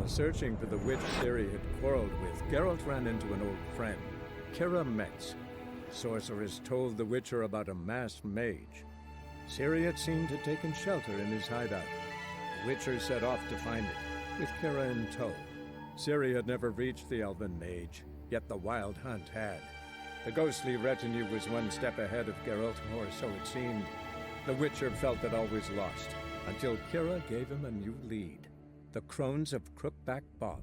While searching for the witch Ciri had quarreled with, Geralt ran into an old friend, Kira Metz. Sorceress told the Witcher about a masked mage. Ciri had seemed to have taken shelter in his hideout. The Witcher set off to find it, with Kira in tow. Ciri had never reached the elven mage, yet the Wild Hunt had. The ghostly retinue was one step ahead of Geralt, or so it seemed. The Witcher felt that all was lost, until Kira gave him a new lead. The Crones of Crookback Bog.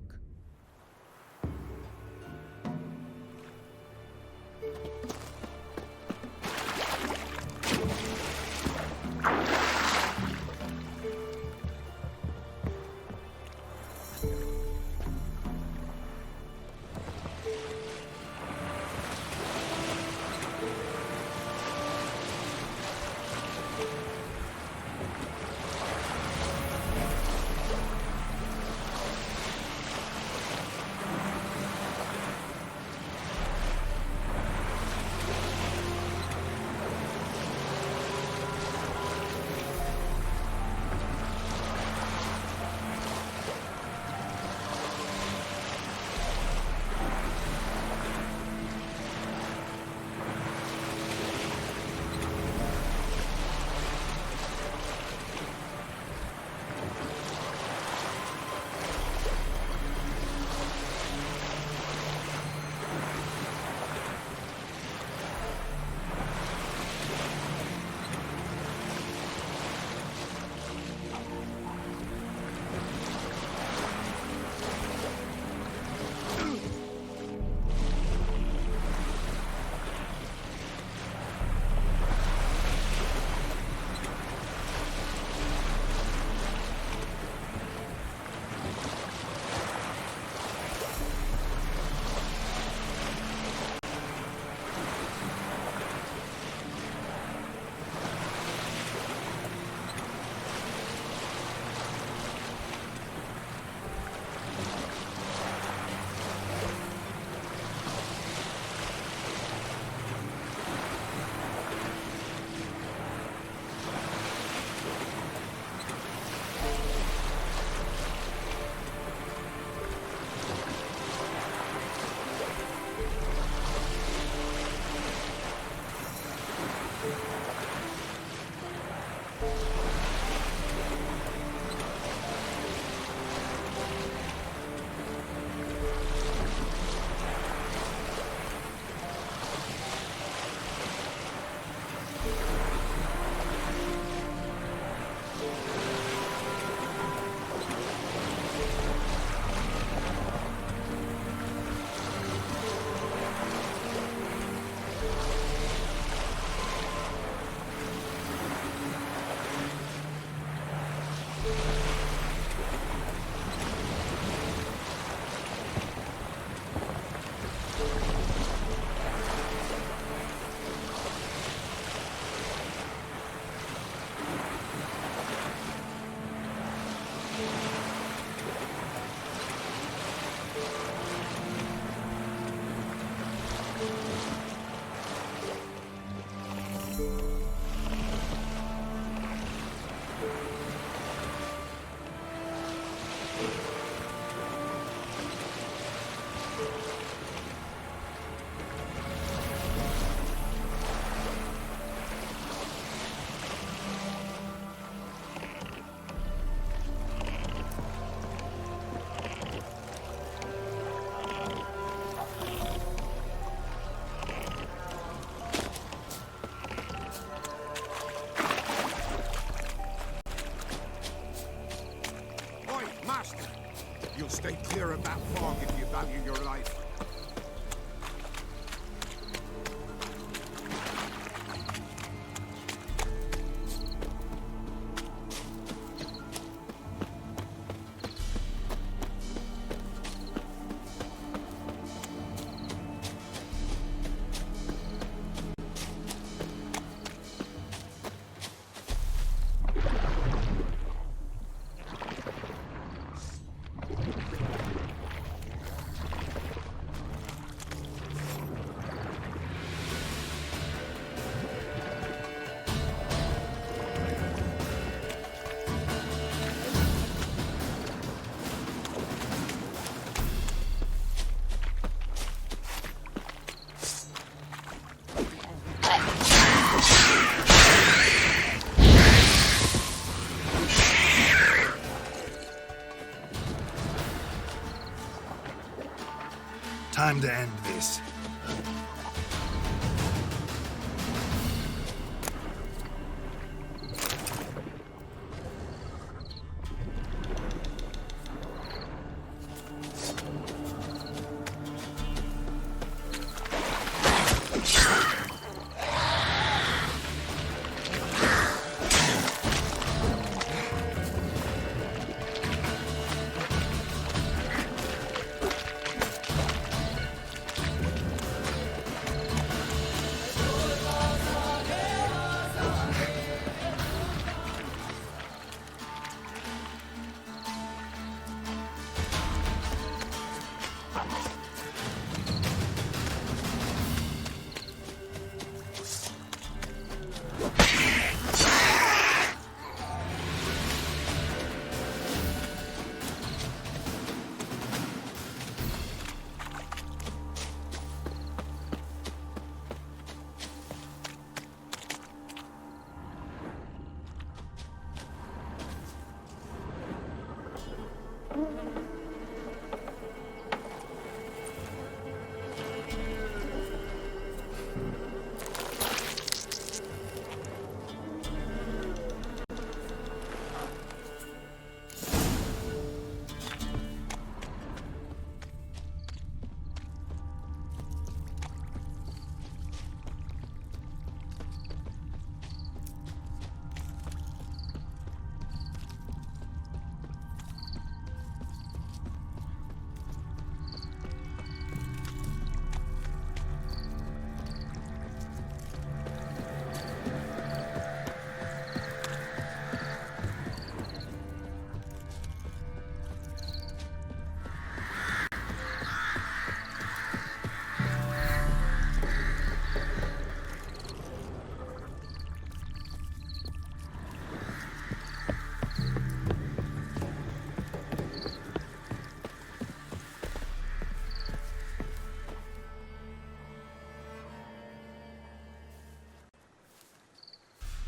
You'll stay clear of that fog if you value your life. Time to end this.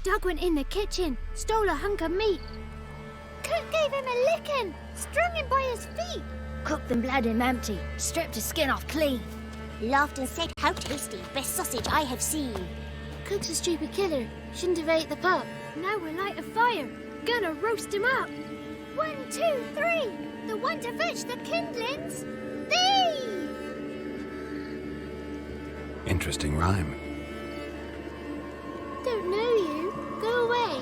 Doug went in the kitchen, stole a hunk of meat. Cook gave him a licking, strung him by his feet. Cooked and bled him empty, stripped his skin off clean. Laughed and said, "How tasty, best sausage I have seen." Cook's a stupid killer, shouldn't have ate the pup. Now we'll light a fire, gonna roast him up. 1, 2, 3, the one to fetch the kindlings. Thief! Interesting rhyme. Don't know you. Go away.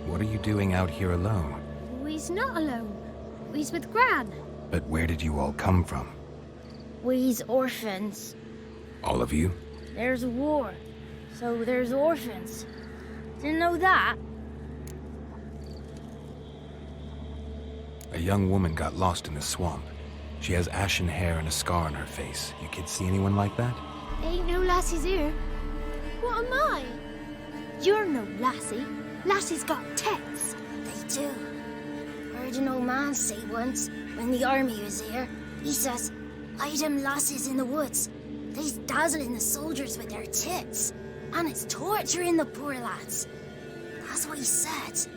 What are you doing out here alone? We's not alone. We's with Gran. But where did you all come from? We's orphans. All of you? There's a war, so there's orphans. Didn't know that? A young woman got lost in the swamp. She has ashen hair and a scar on her face. You kids see anyone like that? Ain't no lassies here. What am I? You're no lassie. Lassie's got tits. They do. Heard an old man say once, when the army was here, he says, "Hide them lasses in the woods. They's dazzling the soldiers with their tits, and it's torturing the poor lads." That's what he said.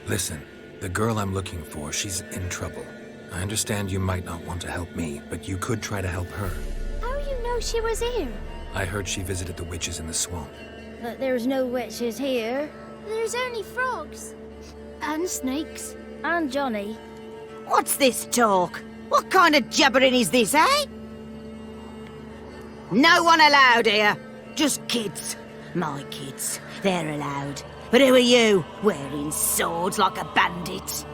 Listen, the girl I'm looking for, she's in trouble. I understand you might not want to help me, but you could try to help her. How you know she was here? I heard she visited the witches in the swamp. But there's no witches here. There's only frogs. And snakes. And Johnny. What's this talk? What kind of jabbering is this, eh? No one allowed here. Just kids. My kids. They're allowed. But who are you, wearing swords like a bandit?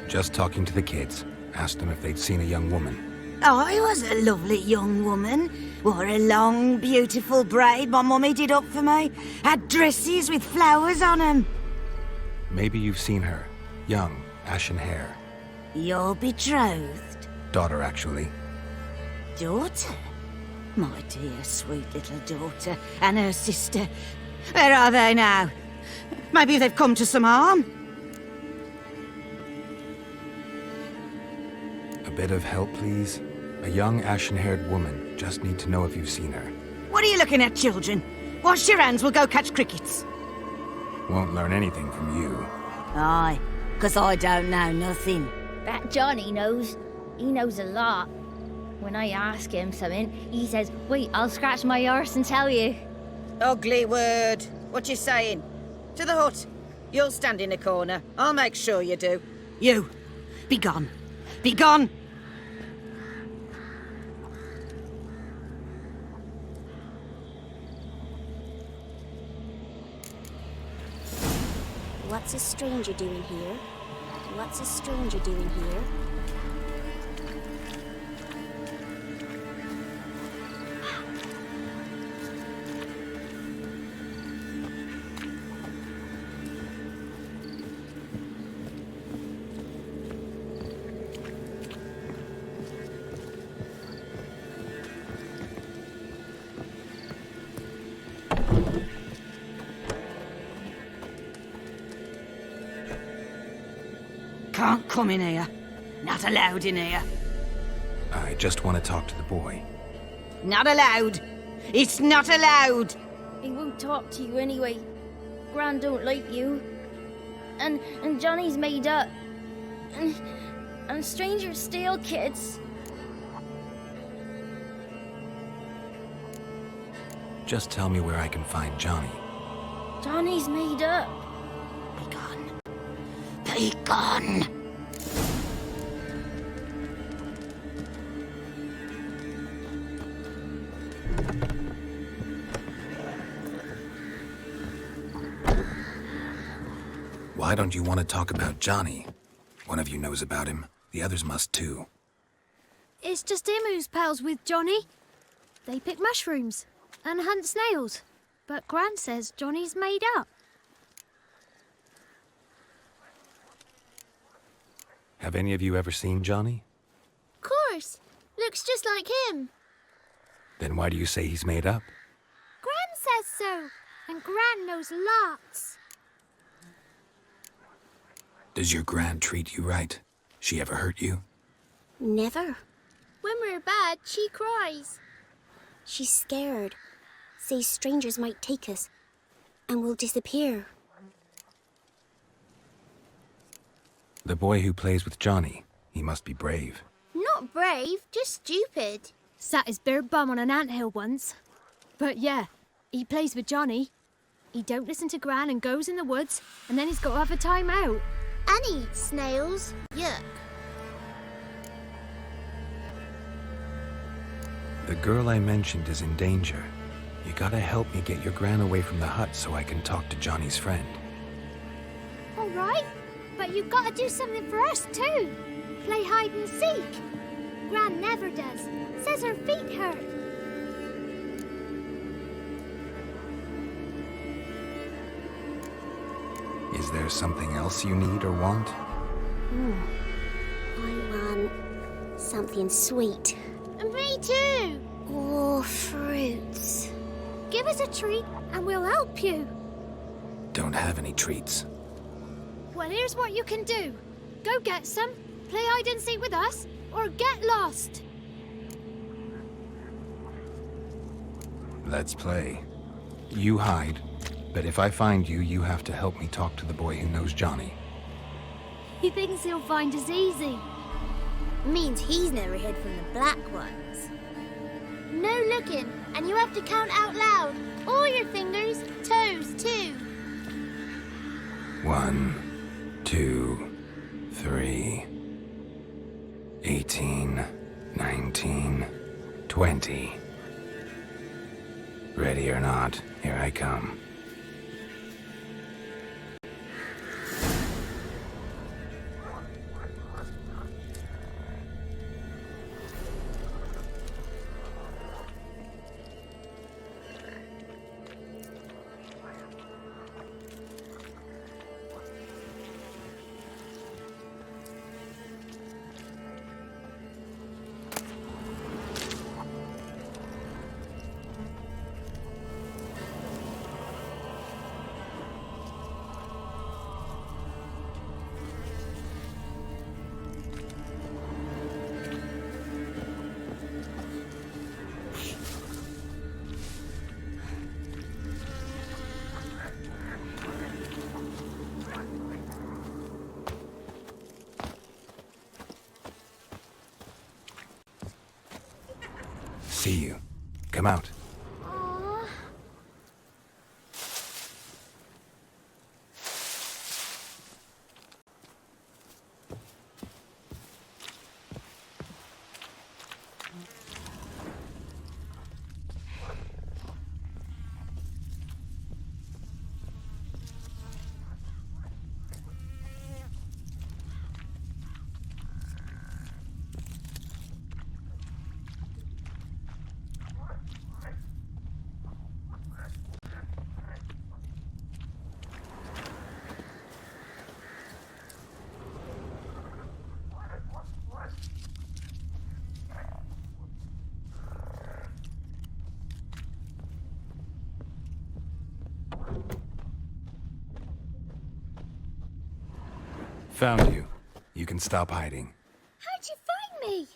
Just talking to the kids. Asked them if they'd seen a young woman. I was a lovely young woman. Wore a long, beautiful braid my mummy did up for me. Had dresses with flowers on them. Maybe you've seen her. Young, ashen hair. Your betrothed? Daughter, actually. Daughter? My dear, sweet little daughter and her sister. Where are they now? Maybe they've come to some harm? A bit of help, please? A young ashen-haired woman. Just need to know if you've seen her. What are you looking at, children? Wash your hands, we'll go catch crickets. Won't learn anything from you. Aye, 'cause I don't know nothing. That Johnny knows. He knows a lot. When I ask him something, he says, wait, I'll scratch my arse and tell you. Ugly word. What you saying? To the hut. You'll stand in a corner. I'll make sure you do. You, be gone. Be gone! What's a stranger doing here? What's a stranger doing here? Can't come in here. Not allowed in here. I just want to talk to the boy. Not allowed. It's not allowed. He won't talk to you anyway. Gran don't like you. And Johnny's made up. And strangers steal kids. Just tell me where I can find Johnny. Johnny's made up. Be gone. Be gone. Why don't you want to talk about Johnny? One of you knows about him. The others must too. It's just him who's pals with Johnny. They pick mushrooms and hunt snails. But Gran says Johnny's made up. Have any of you ever seen Johnny? Of course. Looks just like him. Then why do you say he's made up? Gran says so. And Gran knows lots. Does your Gran treat you right? She ever hurt you? Never. When we're bad, she cries. She's scared. Says strangers might take us. And we'll disappear. The boy who plays with Johnny, he must be brave. Not brave, just stupid. Sat his bare bum on an anthill once. But yeah, he plays with Johnny. He don't listen to Gran and goes in the woods, and then he's got to have a time out. And he eats snails. Yuck. The girl I mentioned is in danger. You gotta help me get your Gran away from the hut so I can talk to Johnny's friend. All right, but you've got to do something for us too. Play hide and seek. Gran never does. Says her feet hurt. Is there something else you need or want? I want something sweet. And me too. Oh, fruits. Give us a treat and we'll help you. Don't have any treats. Well, here's what you can do. Go get some, play hide and seek with us, or get lost. Let's play. You hide, but if I find you, you have to help me talk to the boy who knows Johnny. He thinks he'll find us easy. Means he's never hid from the black ones. No looking, and you have to count out loud. All your fingers, toes too. 1, 2, 3, 18, 19, 20. Ready or not, here I come. See you. Come out. Aww. Found you. You can stop hiding. How'd you find me?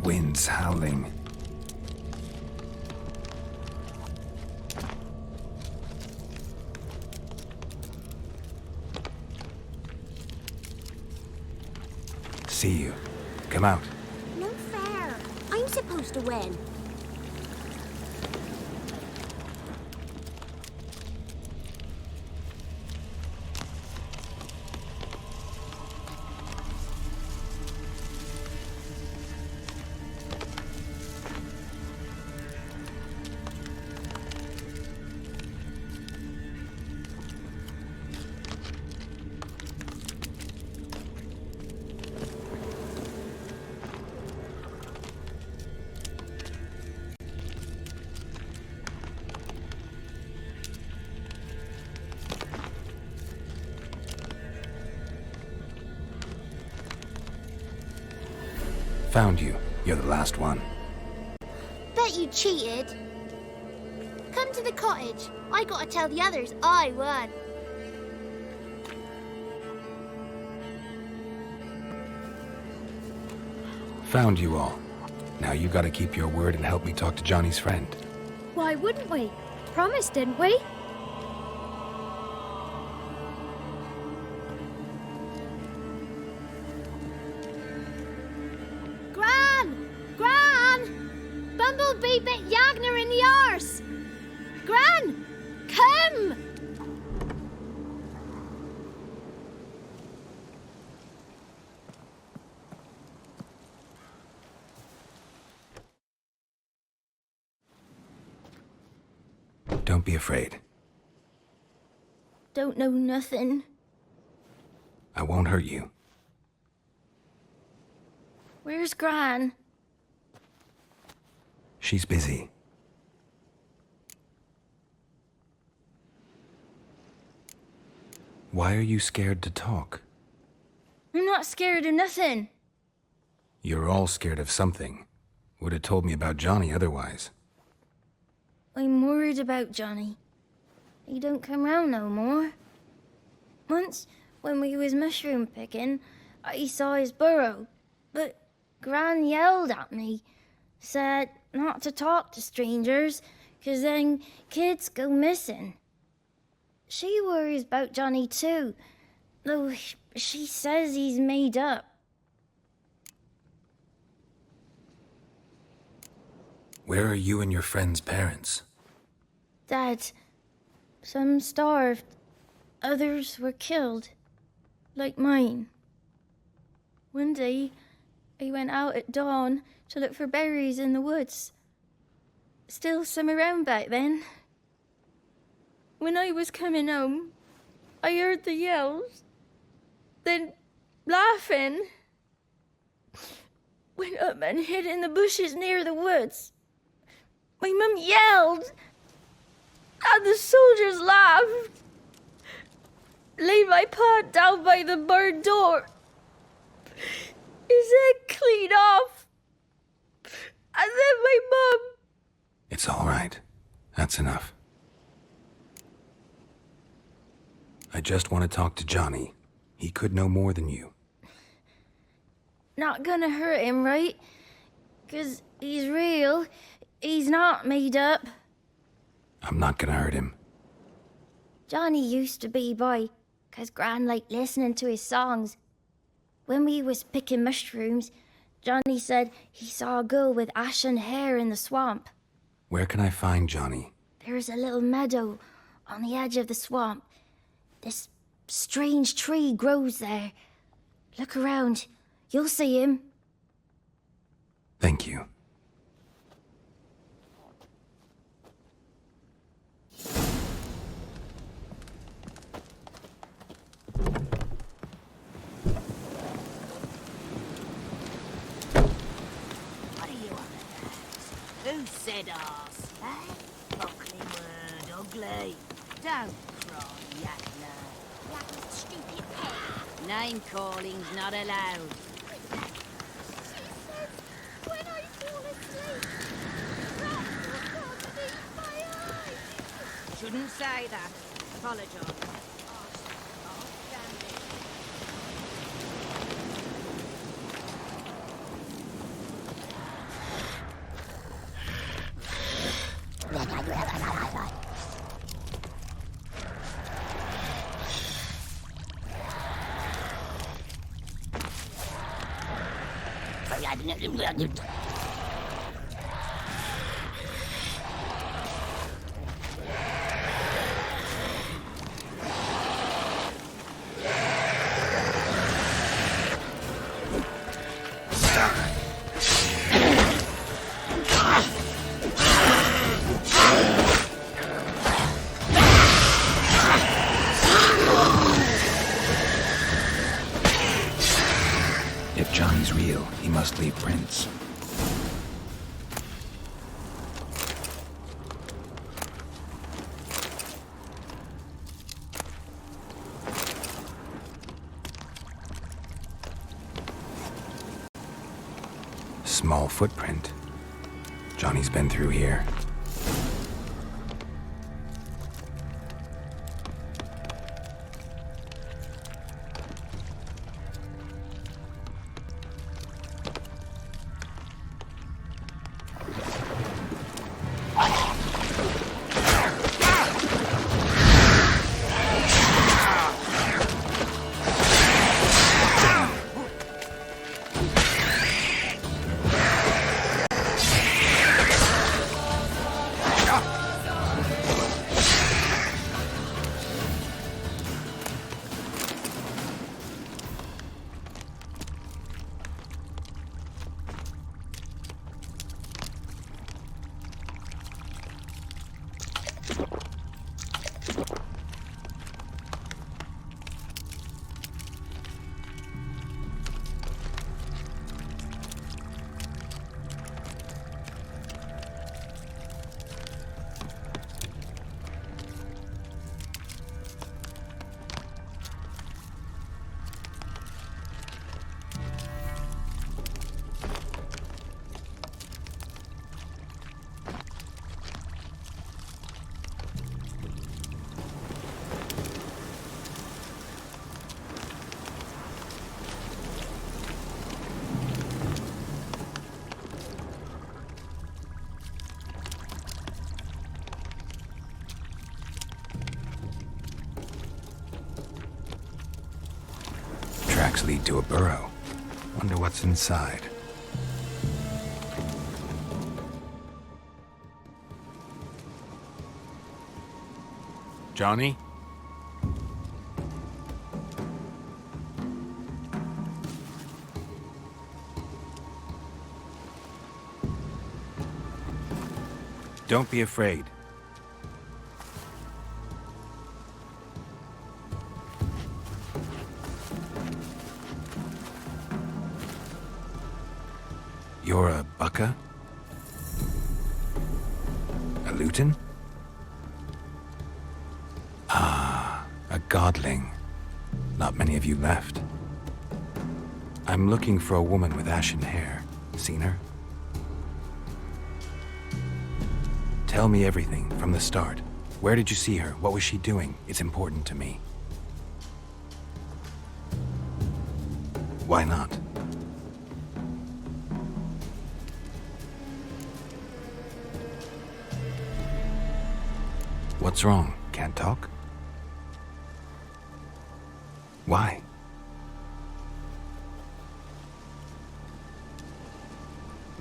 Winds howling. See you. Come out. No fair. I'm supposed to win. Found you. You're the last one. Bet you cheated. Come to the cottage. I gotta tell the others I won. Found you all. Now you gotta keep your word and help me talk to Johnny's friend. Why wouldn't we? Promised, didn't we? Gran! Gran! Bumblebee bit Yagner in the arse! Gran! Come! Don't be afraid. Don't know nothing. I won't hurt you. Where's Gran? She's busy. Why are you scared to talk? I'm not scared of nothing. You're all scared of something. Would have told me about Johnny otherwise. I'm worried about Johnny. He don't come round no more. Once, when we was mushroom picking, I saw his burrow, but Gran yelled at me, said not to talk to strangers, 'cause then kids go missing. She worries about Johnny too, though she says he's made up. Where are you and your friend's parents? Dad, some starved, others were killed, like mine. One day, I went out at dawn to look for berries in the woods. Still some around back then. When I was coming home, I heard the yells. Then, laughing, went up and hid in the bushes near the woods. My mum yelled, and the soldiers laughed. Laid my pa down by the barn door. His head clean off. And then my mum... It's all right. That's enough. I just want to talk to Johnny. He could know more than you. Not gonna hurt him, right? 'Cause he's real. He's not made up. I'm not gonna hurt him. Johnny used to be by, 'cause Gran liked listening to his songs. When we was picking mushrooms, Johnny said he saw a girl with ashen hair in the swamp. Where can I find Johnny? There's a little meadow on the edge of the swamp. This strange tree grows there. Look around. You'll see him. Thank you. What are you on about? Who said arse, eh? Ugly word, ugly. Don't cry, Yakla. That stupid pig. Name calling's not allowed. When I fall asleep, rats will come and eat my eyes. Shouldn't say that. Apologise. If Johnny's real, he must leave prints. Small footprint. Johnny's been through here. Tracks lead to a burrow. Wonder what's inside. Johnny? Don't be afraid. You're a Bukka? A Luton? Ah, a godling. Not many of you left. I'm looking for a woman with ashen hair. Seen her? Tell me everything from the start. Where did you see her? What was she doing? It's important to me. Why not? What's wrong? Can't talk? Why?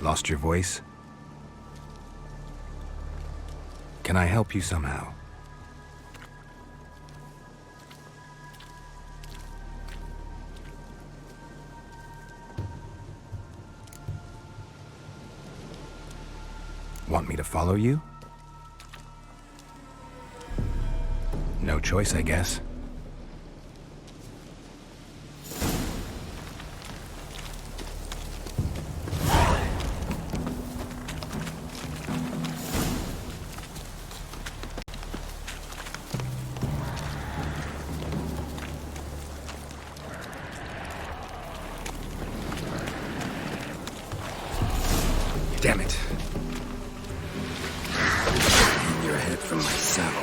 Lost your voice? Can I help you somehow? Want me to follow you? No choice, I guess. Damn it. In your head from my saddle.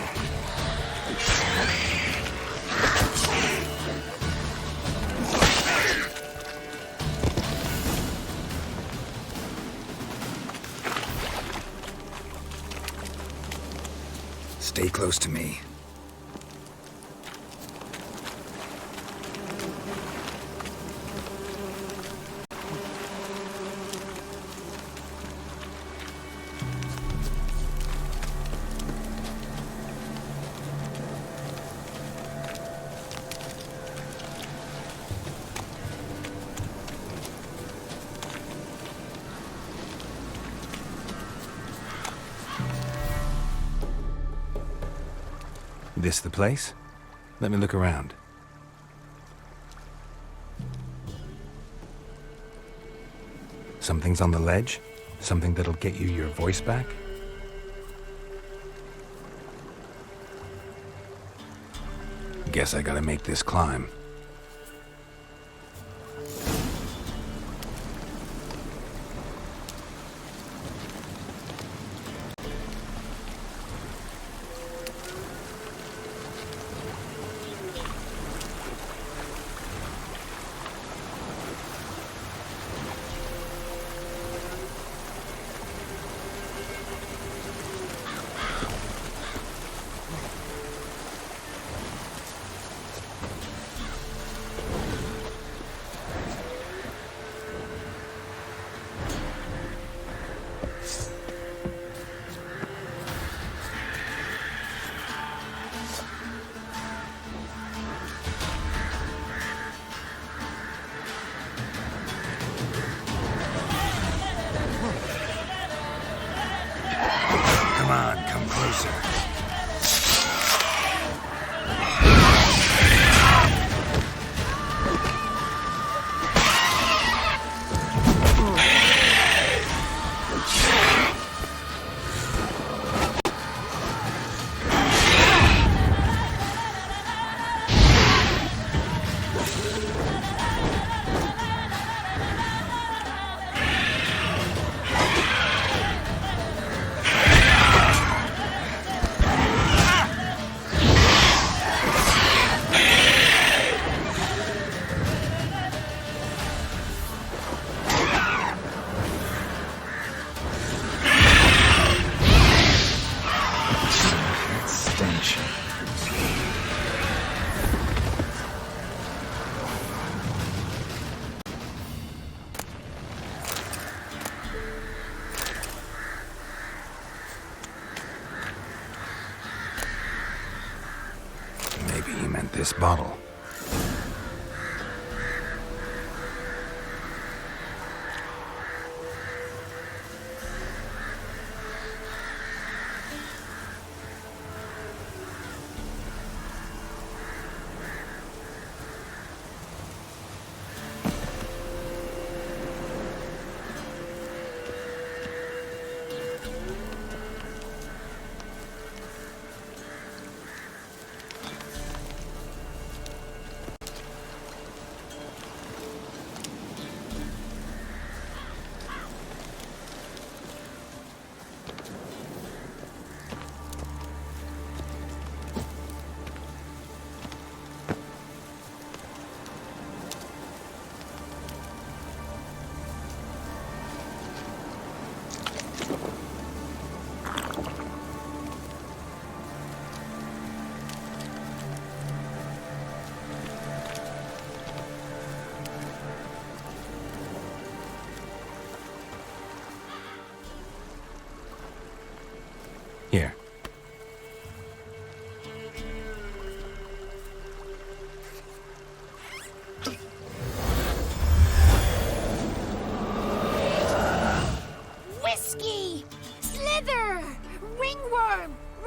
Stay close to me. This the place? Let me look around. Something's on the ledge? Something that'll get you your voice back? Guess I gotta make this climb. Come on, come closer. Maybe he meant this bottle.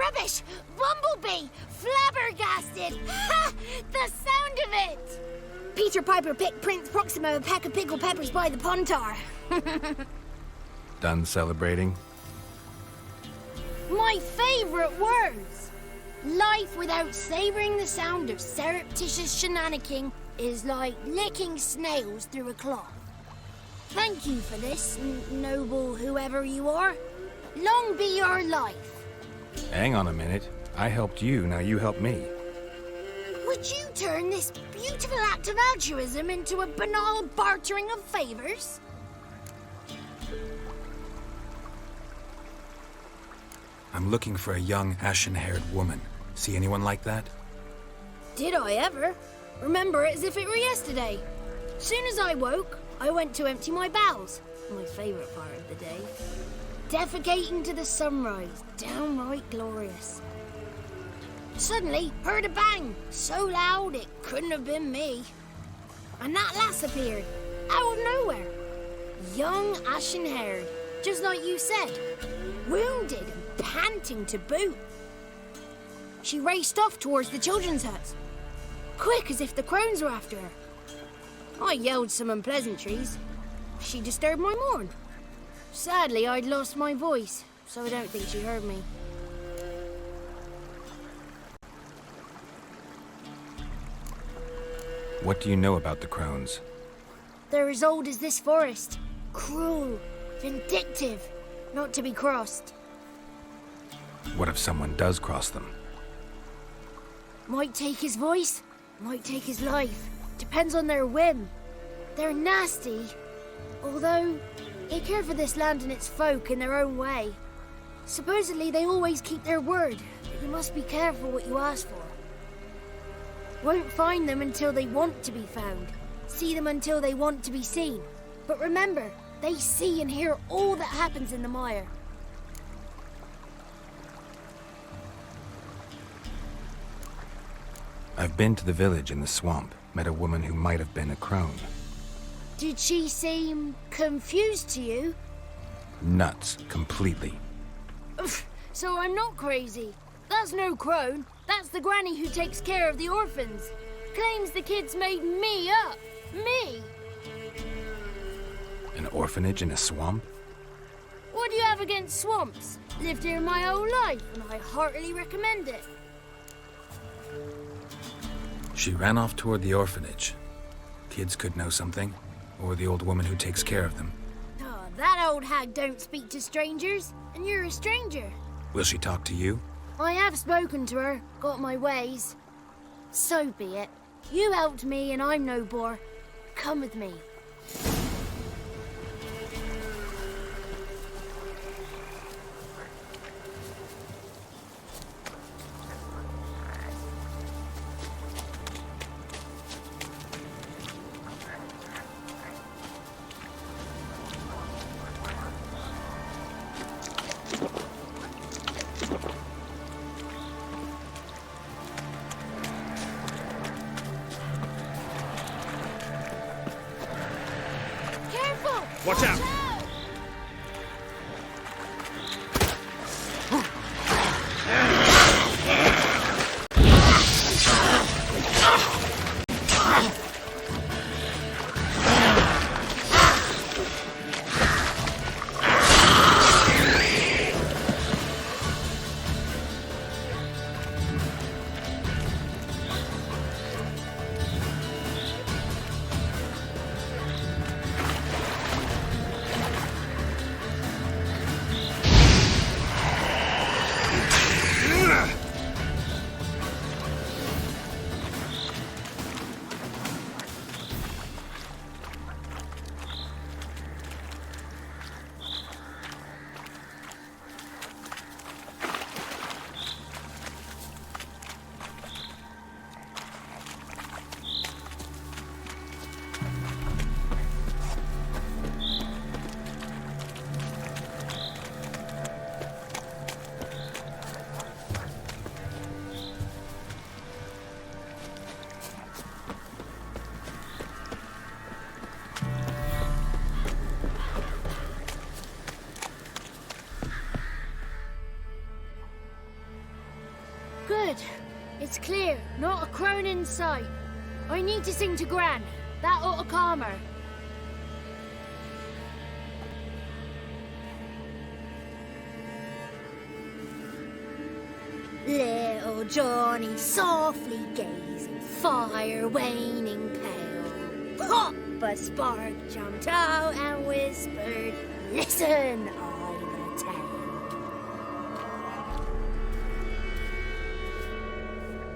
Rubbish! Bumblebee! Flabbergasted! Ha! The sound of it! Peter Piper picked Prince Proximo a peck of pickled peppers by the pontar. Done celebrating? My favorite words! Life without savoring the sound of surreptitious shenanigans is like licking snails through a cloth. Thank you for this, noble whoever you are. Long be your life. Hang on a minute. I helped you, now you help me. Would you turn this beautiful act of altruism into a banal bartering of favors? I'm looking for a young, ashen-haired woman. See anyone like that? Did I ever? Remember it as if it were yesterday. Soon as I woke, I went to empty my bowels. My favourite part of the day. Defecating to the sunrise. Downright glorious. Suddenly, heard a bang. So loud it couldn't have been me. And that lass appeared. Out of nowhere. Young, ashen-haired. Just like you said. Wounded and panting to boot. She raced off towards the children's huts. Quick as if the crones were after her. I yelled some unpleasantries. She disturbed my morn. Sadly, I'd lost my voice, so I don't think she heard me. What do you know about the crones? They're as old as this forest. Cruel, vindictive, not to be crossed. What if someone does cross them? Might take his voice, might take his life. Depends on their whim. They're nasty, although they care for this land and its folk in their own way. Supposedly they always keep their word, but you must be careful what you ask for. Won't find them until they want to be found. See them until they want to be seen. But remember, they see and hear all that happens in the mire. I've been to the village in the swamp, met a woman who might have been a crone. Did she seem confused to you? Nuts, completely. So I'm not crazy. That's no crone. That's the granny who takes care of the orphans. Claims the kids made me up. Me! An orphanage in a swamp? What do you have against swamps? Lived here my whole life, and I heartily recommend it. She ran off toward the orphanage. Kids could know something, or the old woman who takes care of them. Oh, that old hag don't speak to strangers, and you're a stranger. Will she talk to you? I have spoken to her, got my ways. So be it. You helped me, and I'm no bore. Come with me. Watch out! It's clear, not a crone in sight. I need to sing to Gran. That ought to calm her. Little Johnny softly gazing, fire waning pale. Pop! A spark jumped out and whispered, "Listen, I'm a tale."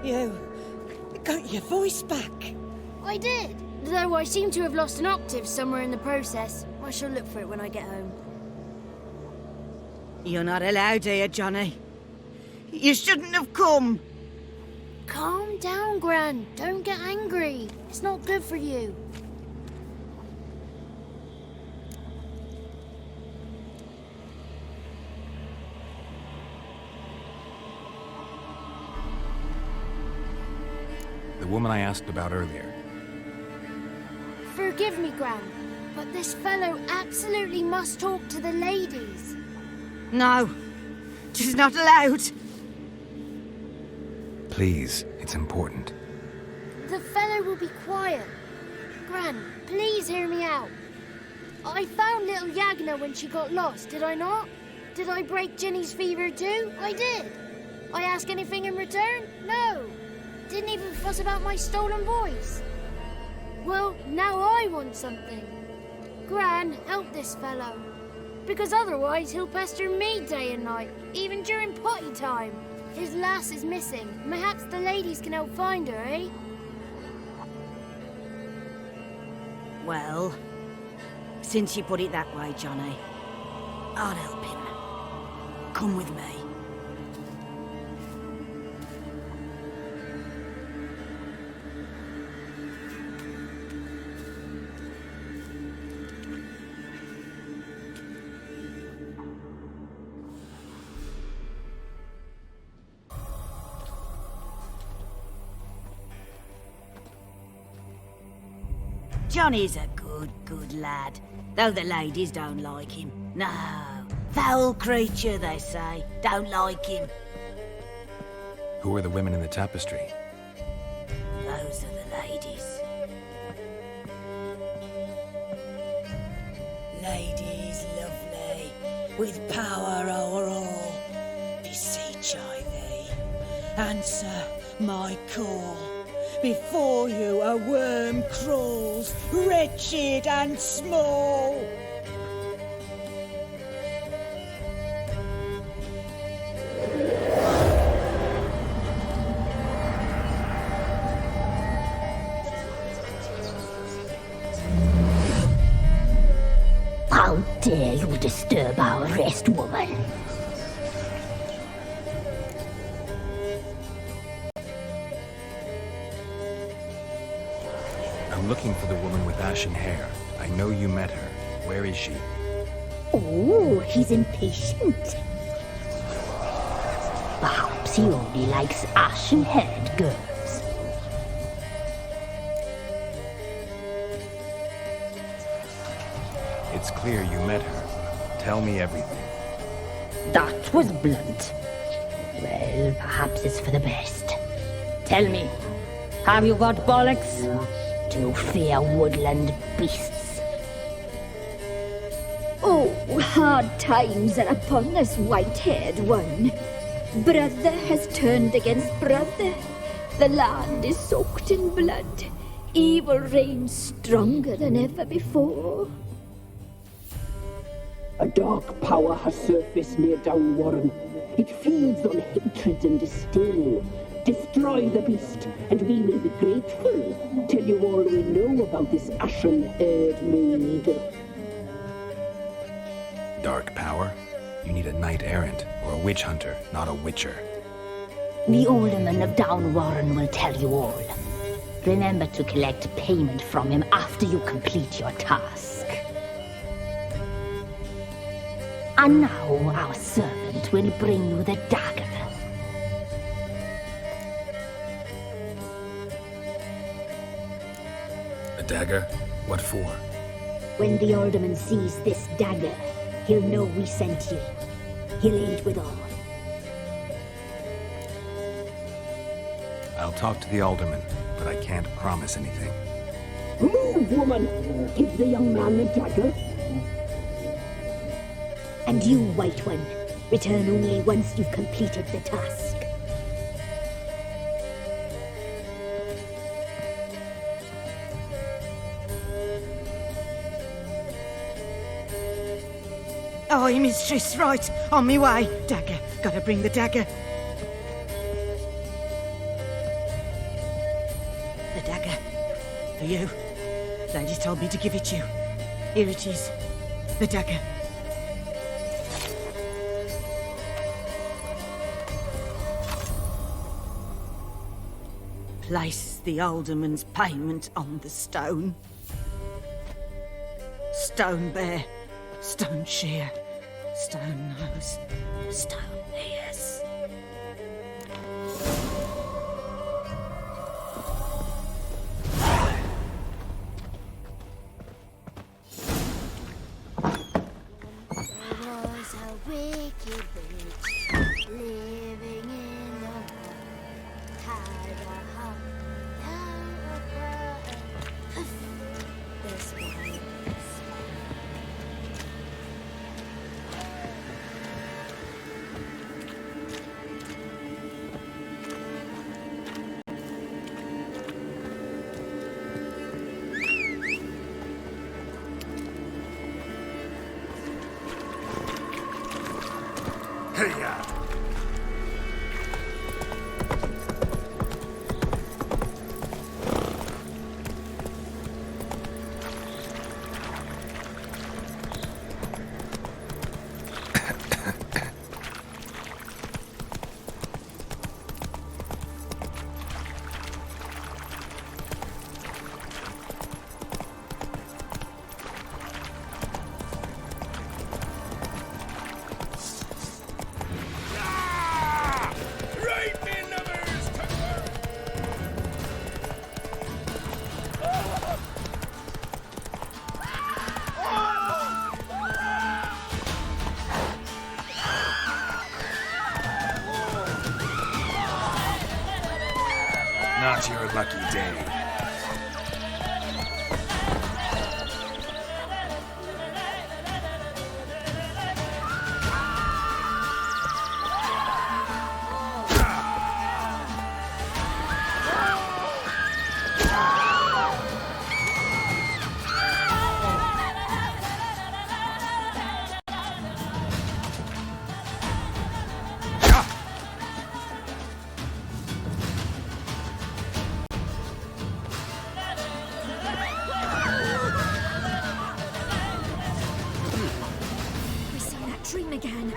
You got your voice back. I did, though I seem to have lost an octave somewhere in the process. I shall look for it when I get home. You're not allowed here, Johnny. You shouldn't have come. Calm down, Gran. Don't get angry. It's not good for you. The woman I asked about earlier. Forgive me, Gran, but this fellow absolutely must talk to the ladies. No, she's not allowed. Please, it's important. The fellow will be quiet. Gran, please hear me out. I found little Yagna when she got lost, did I not? Did I break Ginny's fever too? I did. I ask anything in return? No. Didn't even fuss about my stolen voice. Well, now I want something. Gran, help this fellow. Because otherwise he'll pester me day and night, even during potty time. His lass is missing. Perhaps the ladies can help find her, eh? Well, since you put it that way, Johnny, I'll help him. Come with me. Johnny's a good lad, though the ladies don't like him. No, foul creature, they say. Don't like him. Who are the women in the tapestry? Those are the ladies. Ladies lovely, with power o'er all. Beseech I thee, answer my call. Before you a worm crawls, wretched and small. How dare you disturb our rest, woman? I'm looking for the woman with ashen hair. I know you met her. Where is she? Oh, he's impatient. Perhaps he only likes ashen-haired girls. It's clear you met her. Tell me everything. That was blunt. Well, perhaps it's for the best. Tell me, have you got bollocks? Do you fear woodland beasts? Oh, hard times are upon this white-haired one. Brother has turned against brother. The land is soaked in blood. Evil reigns stronger than ever before. A dark power has surfaced near Downwarren. It feeds on hatred and disdain. Destroy the beast, and we will be grateful. Tell you all we know about this ashen-haired maid. Dark power? You need a knight-errant or a witch hunter, not a witcher. The alderman of Downwarren will tell you all. Remember to collect payment from him after you complete your task. And now our servant will bring you the dagger. A dagger? What for? When the alderman sees this dagger, he'll know we sent you. He'll aid with all. I'll talk to the alderman, but I can't promise anything. Move, woman! Give the young man the dagger. And you, White One, return only once you've completed the task. Aye, mistress, right. On me way. Dagger. Gotta bring the dagger. The dagger. For you. Lady told me to give it you. Here it is. The dagger. Place the alderman's payment on the stone. Stone bear. Stone shear. Stone nose. Stone ears. There was a wicked witch living in the wood. Had a hop, this one. Hey-ya! Not your lucky day. Dream again.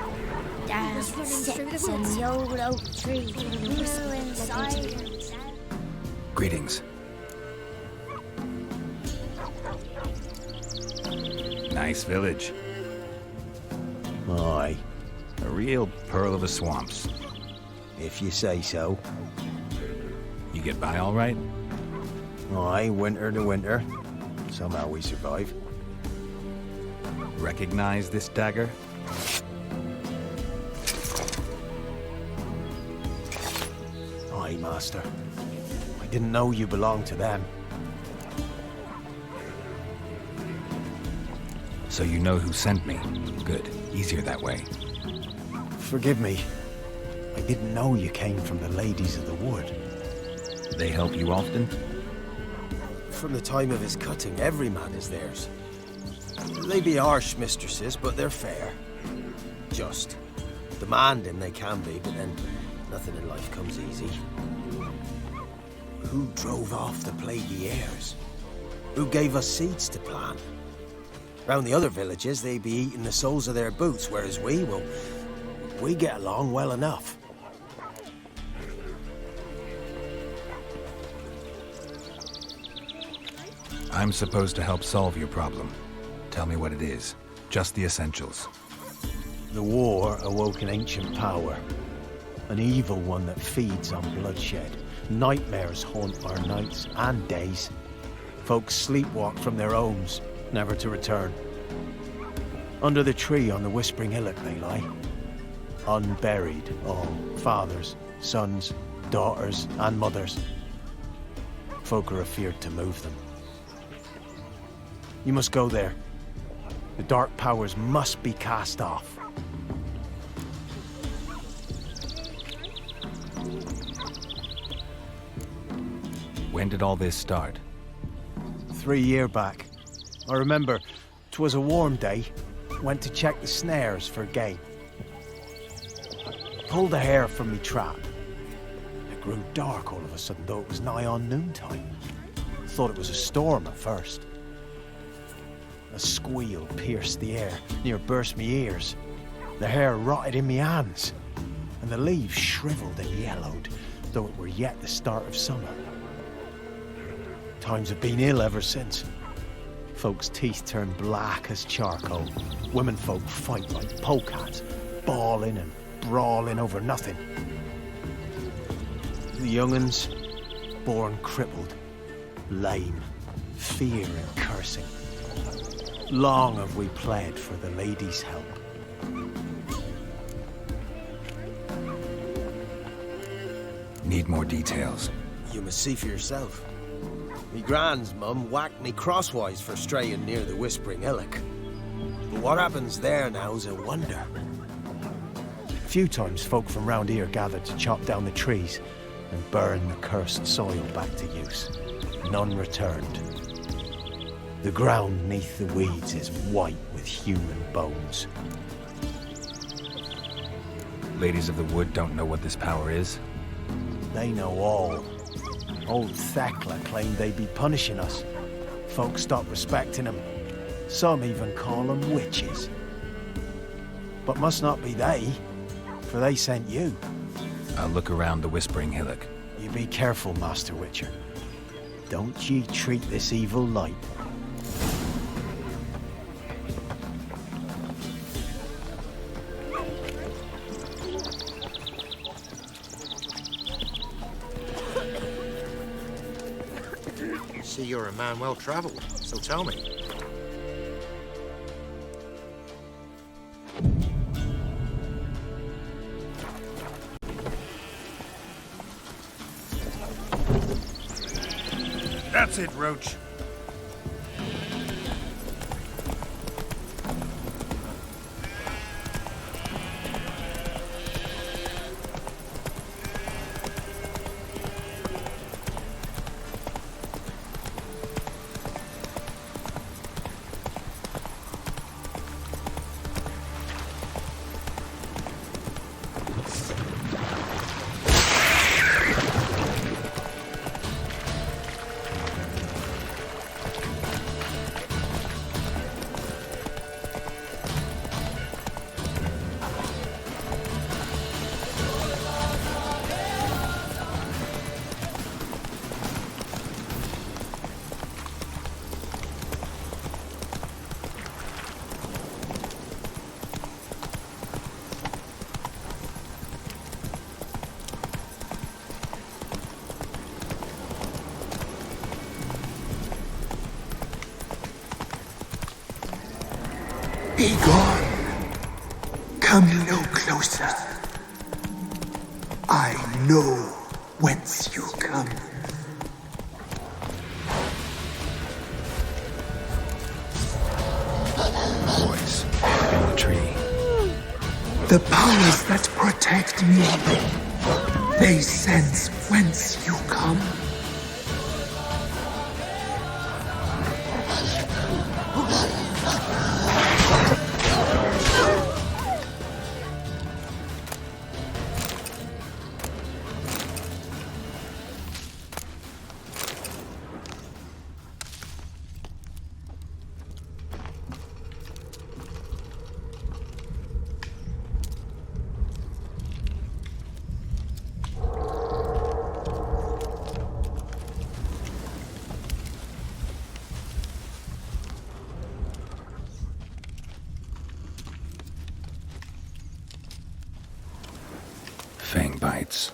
Down sits in the old oak tree, blue in silence. Greetings. Nice village. Aye, A real pearl of the swamps. if you say so. You get by all right? Aye, winter to winter. Somehow we survive. Recognize this dagger? Aye, master. I didn't know you belonged to them. So you know who sent me. Good. Easier that way. Forgive me. I didn't know you came from the Ladies of the Wood. They help you often? From the time of his cutting, every man is theirs. They be harsh mistresses, but they're fair. Just. Demanding they can be, but then nothing in life comes easy. Who drove off the plaguey heirs? Who gave us seeds to plant? Round the other villages, they be eating the soles of their boots, whereas we get along well enough. I'm supposed to help solve your problem. Tell me what it is. Just the essentials. The war awoke an ancient power. An evil one that feeds on bloodshed. Nightmares haunt our nights and days. Folks sleepwalk from their homes, never to return. Under the tree on the Whispering Hillock they lie. Unburied, all fathers, sons, daughters and mothers. Folk are afeard to move them. You must go there. The dark powers must be cast off. When did all this start? 3 years back. I remember 'twas a warm day. Went to check the snares for game. Pulled the hare from me trap. It grew dark all of a sudden, though it was nigh on noontime. Thought it was a storm at first. A squeal pierced the air, near burst me ears. The hair rotted in me hands, and the leaves shriveled and yellowed, though it were yet the start of summer. Times have been ill ever since. Folks' teeth turn black as charcoal. Women folk fight like polecats, bawling and brawling over nothing. The young'uns, born crippled, lame, fear and cursing. Long have we pled for the lady's help. Need more details. You must see for yourself. Me grand's mum whacked me crosswise for straying near the Whispering Hillock. But what happens there now's a wonder. A few times folk from round here gathered to chop down the trees and burn the cursed soil back to use. None returned. The ground neath the weeds is white with human bones. Ladies of the Wood don't know what this power is? They know all. Old Thekla claimed they'd be punishing us. Folk stopped respecting them. Some even call them witches. But must not be they, for they sent you. I'll look around the Whispering Hillock. You be careful, Master Witcher. Don't ye treat this evil light. See, you're a man well-traveled, so tell me. That's it, Roach. Be gone. Come no closer. I know whence you come. Voice in the tree. The powers that protect me, they sense whence you come. Fang bites.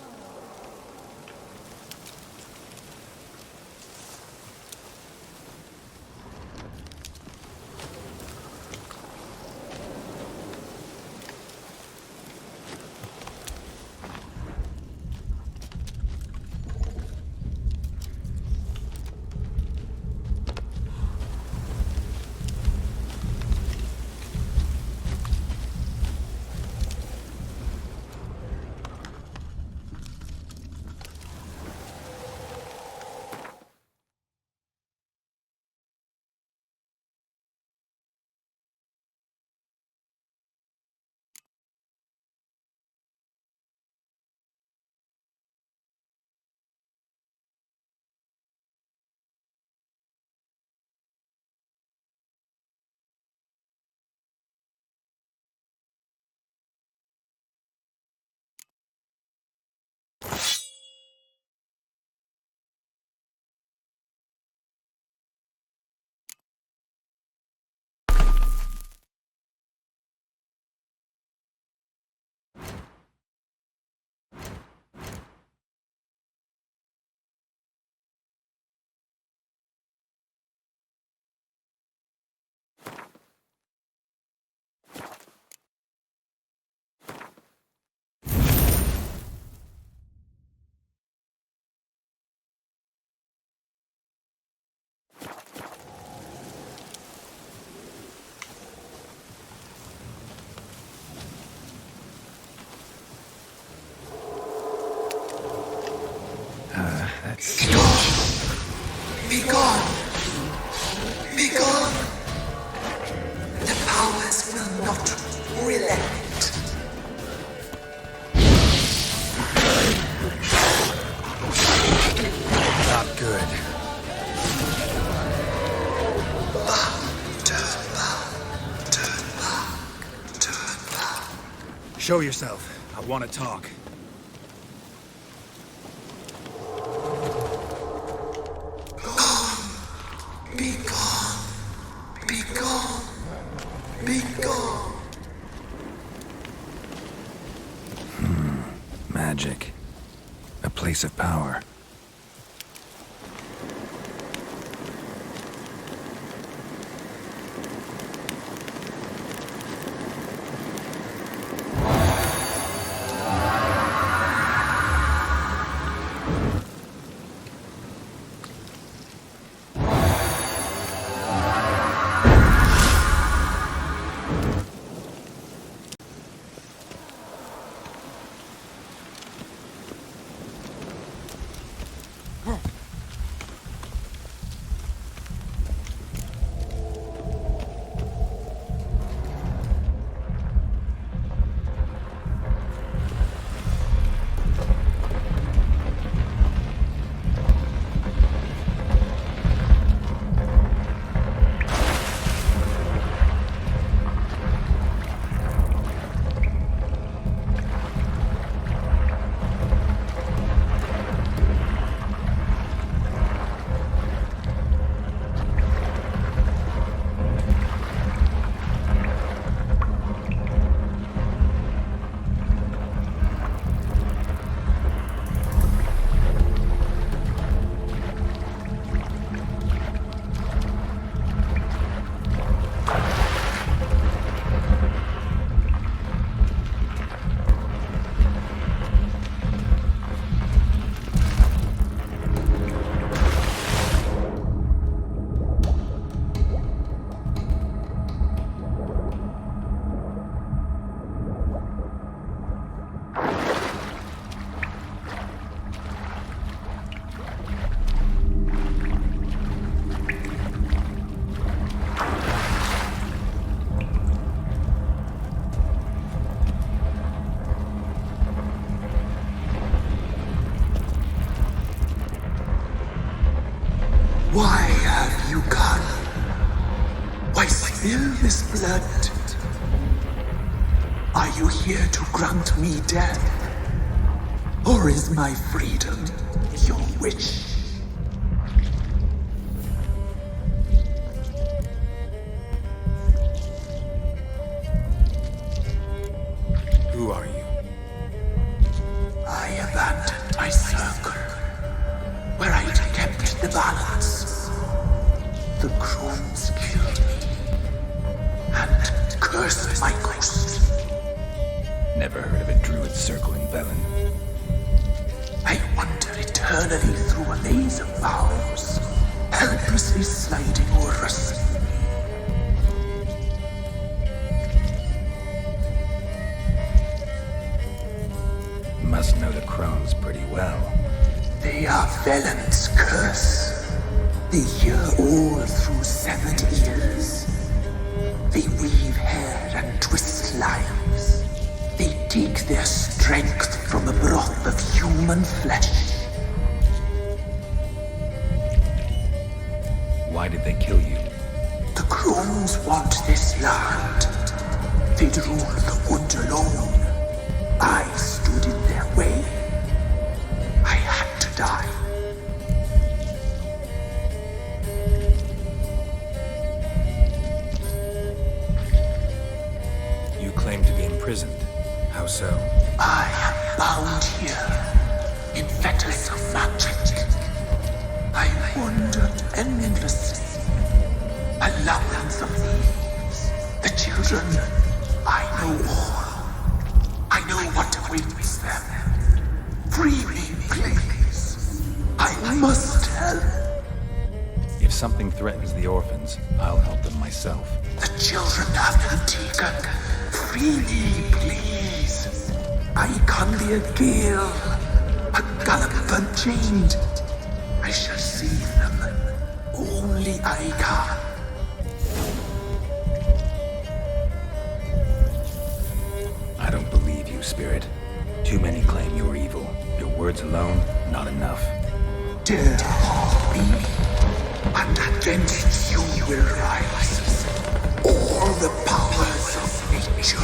Show yourself. I want to talk. Be gone. Be gone. Be gone. Magic. A place of power. Why have you gone? Why spill this blood? Are you here to grant me death? Or is my freedom your wish? Who are you? I abandoned my circle, where I'd kept the balance. The crones killed me, and cursed my ghost. Never heard of a druid circle in Velen. I wander eternally through a maze of vows, helplessly sliding over us. Must know the crones pretty well. They are Velen's curse. They hear all through severed ears. They weave hair and twist lives. They take their strength from the broth of human flesh. Why did they kill you? The crones want this land. They'd rule the wood alone. I stood in their way. I had to die. You claim to be imprisoned. How so? I am bound here in fetters of magic. I wandered endlessly, a labyrinth of thieves. The children, I know all. I know what awaits them. Free me, please. I must help. If something threatens the orphans, I'll help them myself. The children have been taken. Free me, please. I can be a gale, a gallop unchained. I shall save them. Only I can. I don't believe you, Spirit. Too many claim you're evil. Your words alone, not enough. Dare harm me, and against you will rise all the powers of nature.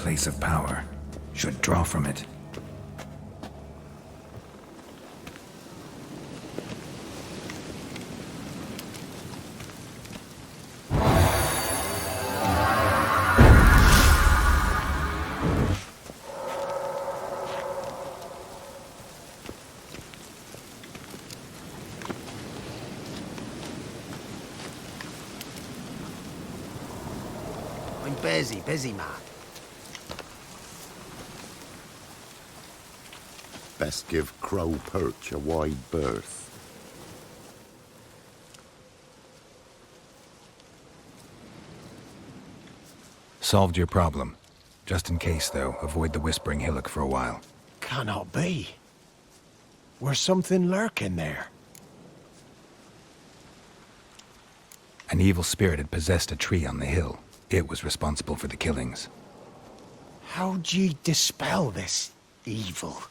place of power. Should draw from it. I'm busy, man. Best give Crow Perch a wide berth. Solved your problem. Just in case, though, avoid the Whispering Hillock for a while. Cannot be. Where's something lurking there? An evil spirit had possessed a tree on the hill. It was responsible for the killings. How'd ye dispel this evil?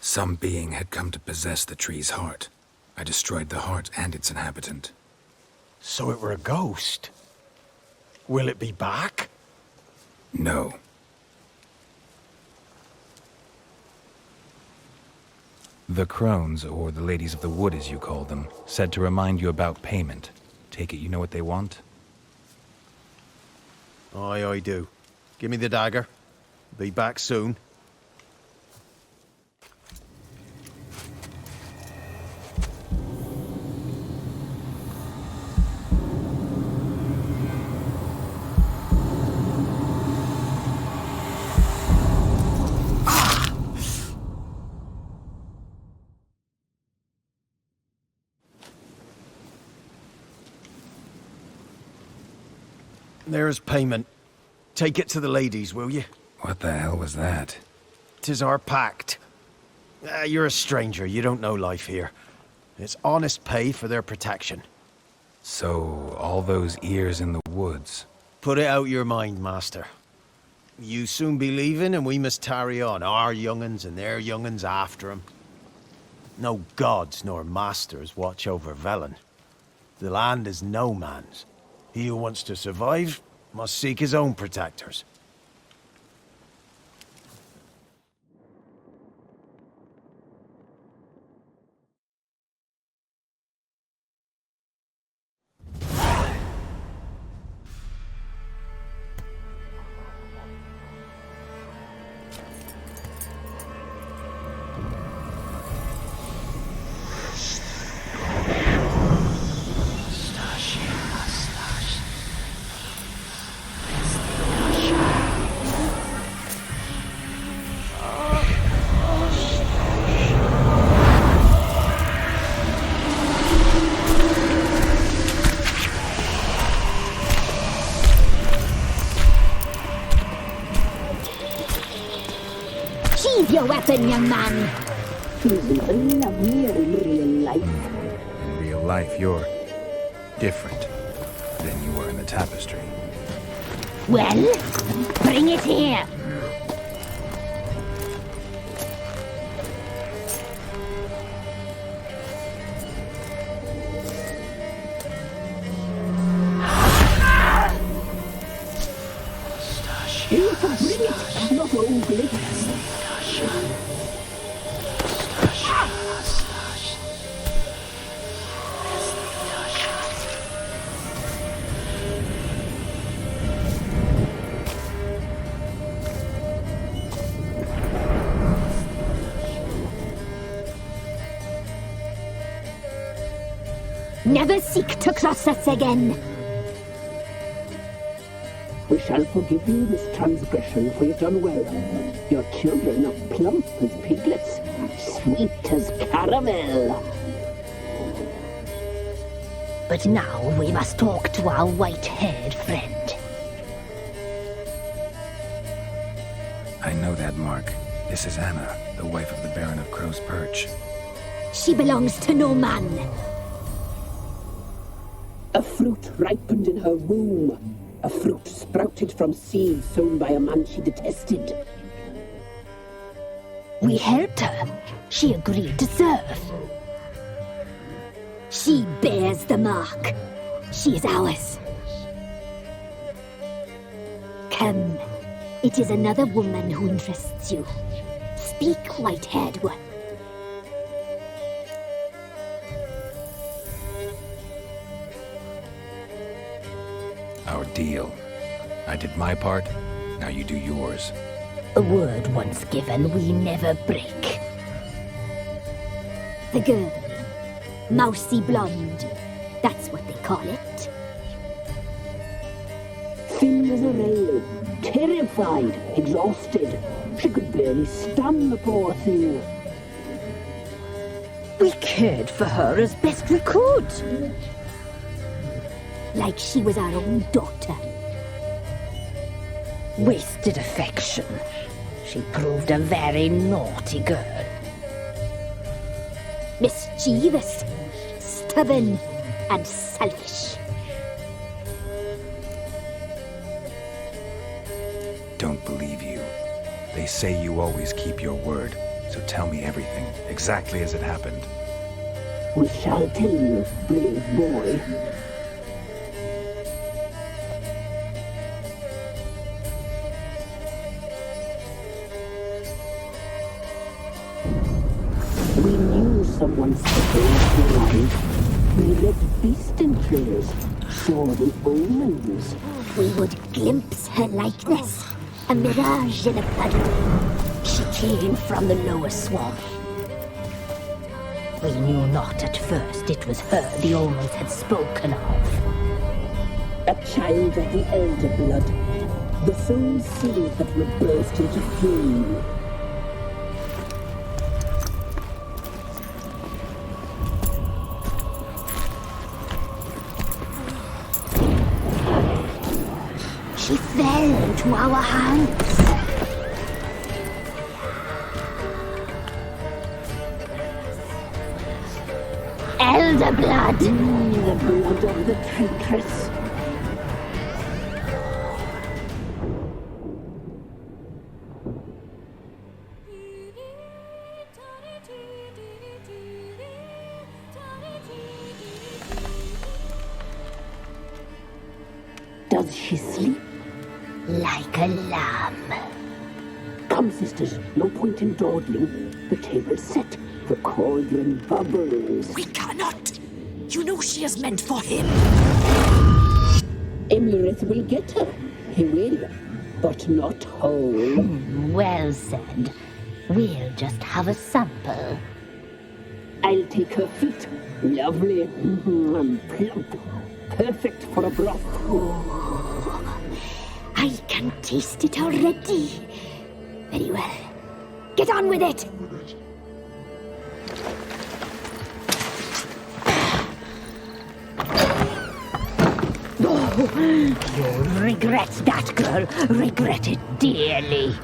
Some being had come to possess the tree's heart. I destroyed the heart and its inhabitant. So it were a ghost? Will it be back? No. The crones, or the ladies of the wood as you call them, said to remind you about payment. Take it you know what they want? Aye, I do. Give me the dagger. Be back soon. There's payment. Take it to the ladies, will you? What the hell was that? 'Tis our pact. You're a stranger, you don't know life here. It's honest pay for their protection. So, all those ears in the woods. Put it out your mind, master. You soon be leaving and we must tarry on, our young'uns and their young'uns after 'em. No gods nor masters watch over Velen. The land is no man's. He who wants to survive must seek his own protectors. Sheathe your weapon, young man. Isn't lovelier in real life? In real life, you're different than you were in the tapestry. Well, bring it here. You can bring it, not ogling. Never seek to cross us again. We shall forgive you this transgression, for you've done well. Your children are plump as piglets, sweet as caramel. But now we must talk to our white-haired friend. I know that mark. This is Anna, the wife of the Baron of Crow's Perch. She belongs to no man. A fruit ripened in her womb. A fruit sprouted from seed sown by a man she detested. We helped her. She agreed to serve. She bears the mark. She is ours. Come. It is another woman who interests you. Speak, white-haired one. Our deal. I did my part, now you do yours. A word once given, we never break. The girl. Mousy blonde. That's what they call it. Thin as a rail, terrified, exhausted. She could barely stand, the poor thing. We cared for her as best we could. Like she was our own daughter. Wasted affection. She proved a very naughty girl. Mischievous, stubborn, and selfish. Don't believe you. They say you always keep your word, so tell me everything, exactly as it happened. We shall tell you, brave boy. We knew someone supposed alive. We read beast entrails, saw the omens. We would glimpse her likeness, a mirage in a puddle. She came from the lower swamp. We knew not at first it was her the omens had spoken of. A child of the elder blood, the soul seed that would burst into flame. She fell into our hands. Elder blood. The blood of the traitress. Does she sleep? Like a lamb. Come, sisters, no point in dawdling. The table's set. The cauldron bubbles. We cannot! You know she is meant for him. Emlyrith will get her. He will, but not whole. Well said. We'll just have a sample. I'll take her feet. Lovely and plump. Perfect for a broth. I can taste it already. Very well. Get on with it! You'll regret that, girl. Regret it dearly.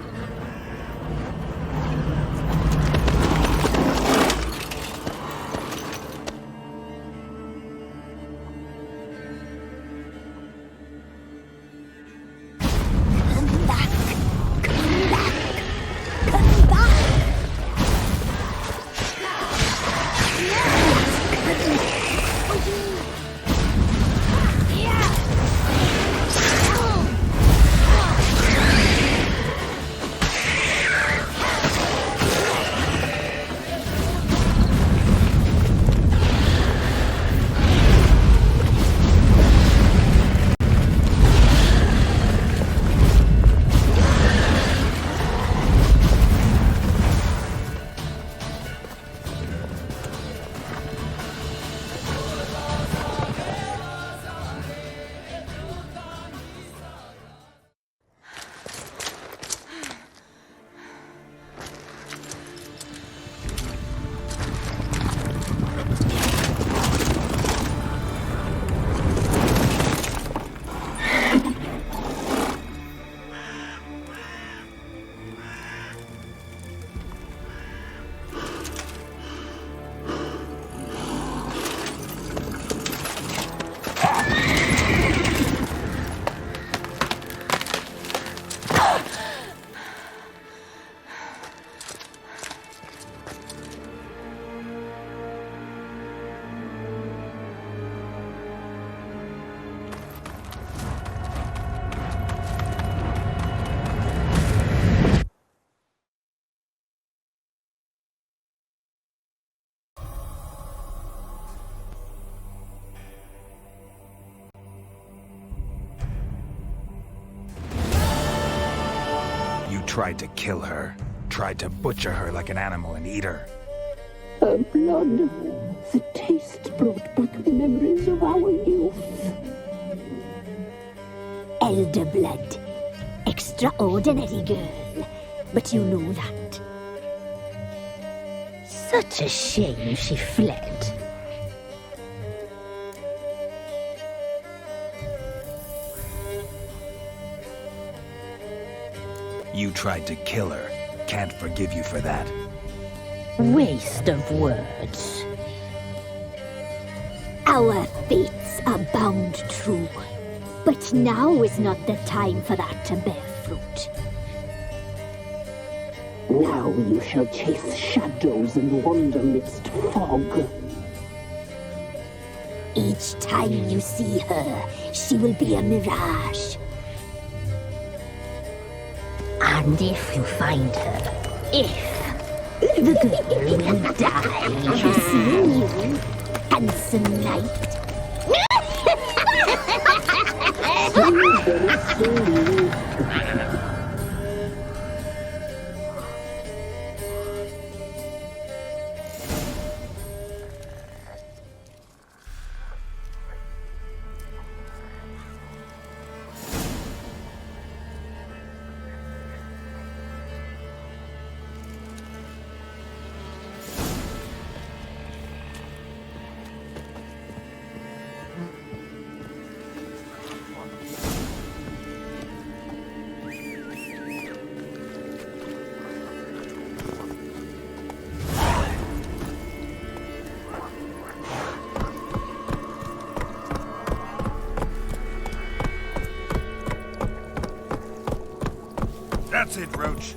tried to kill her. Tried to butcher her like an animal and eat her. Her blood, the taste brought back memories of our youth. Elder blood. Extraordinary girl. But you know that. Such a shame she fled. You tried to kill her. Can't forgive you for that. Waste of words. Our fates are bound true. But now is not the time for that to bear fruit. Now you shall chase shadows and wander midst fog. Each time you see her, she will be a mirage. And if you find her, the girl will die. Seeing you, handsome knight. That's it, Roach.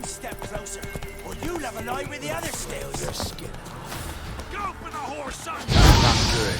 Step closer, or you'll have an eye with the other stills. Your skin. Go for the horse, son! Not good.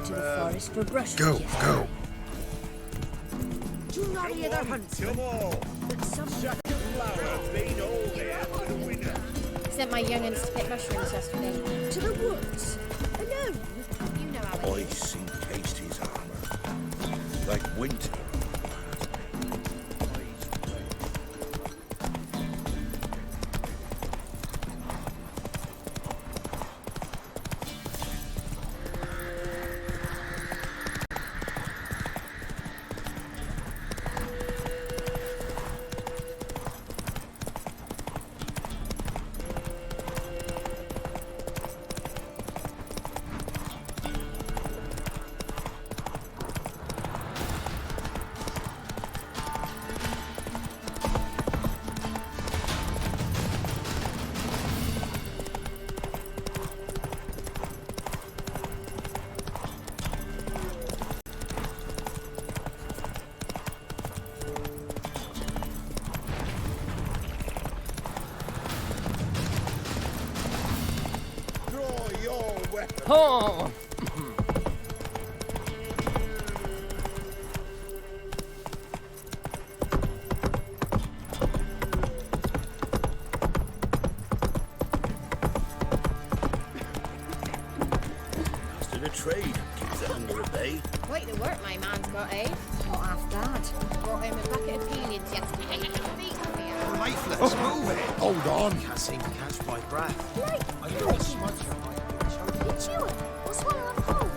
To the forest for brushwood. Go. Do not hear their huntsmen. But some Sent my young'uns to pick mushrooms yesterday. to the woods. Alone. You know how it Ice encased his armor. Like winter. Oh! Master of trade. Keeps the hunger at bay. Quite the work my man's got, eh? Not half bad. Brought home a bucket of peelings yesterday. Let's move it. Hold on. Can't seem to catch my breath. Right, I hear a smudge from my you chew it. We'll swallow them whole.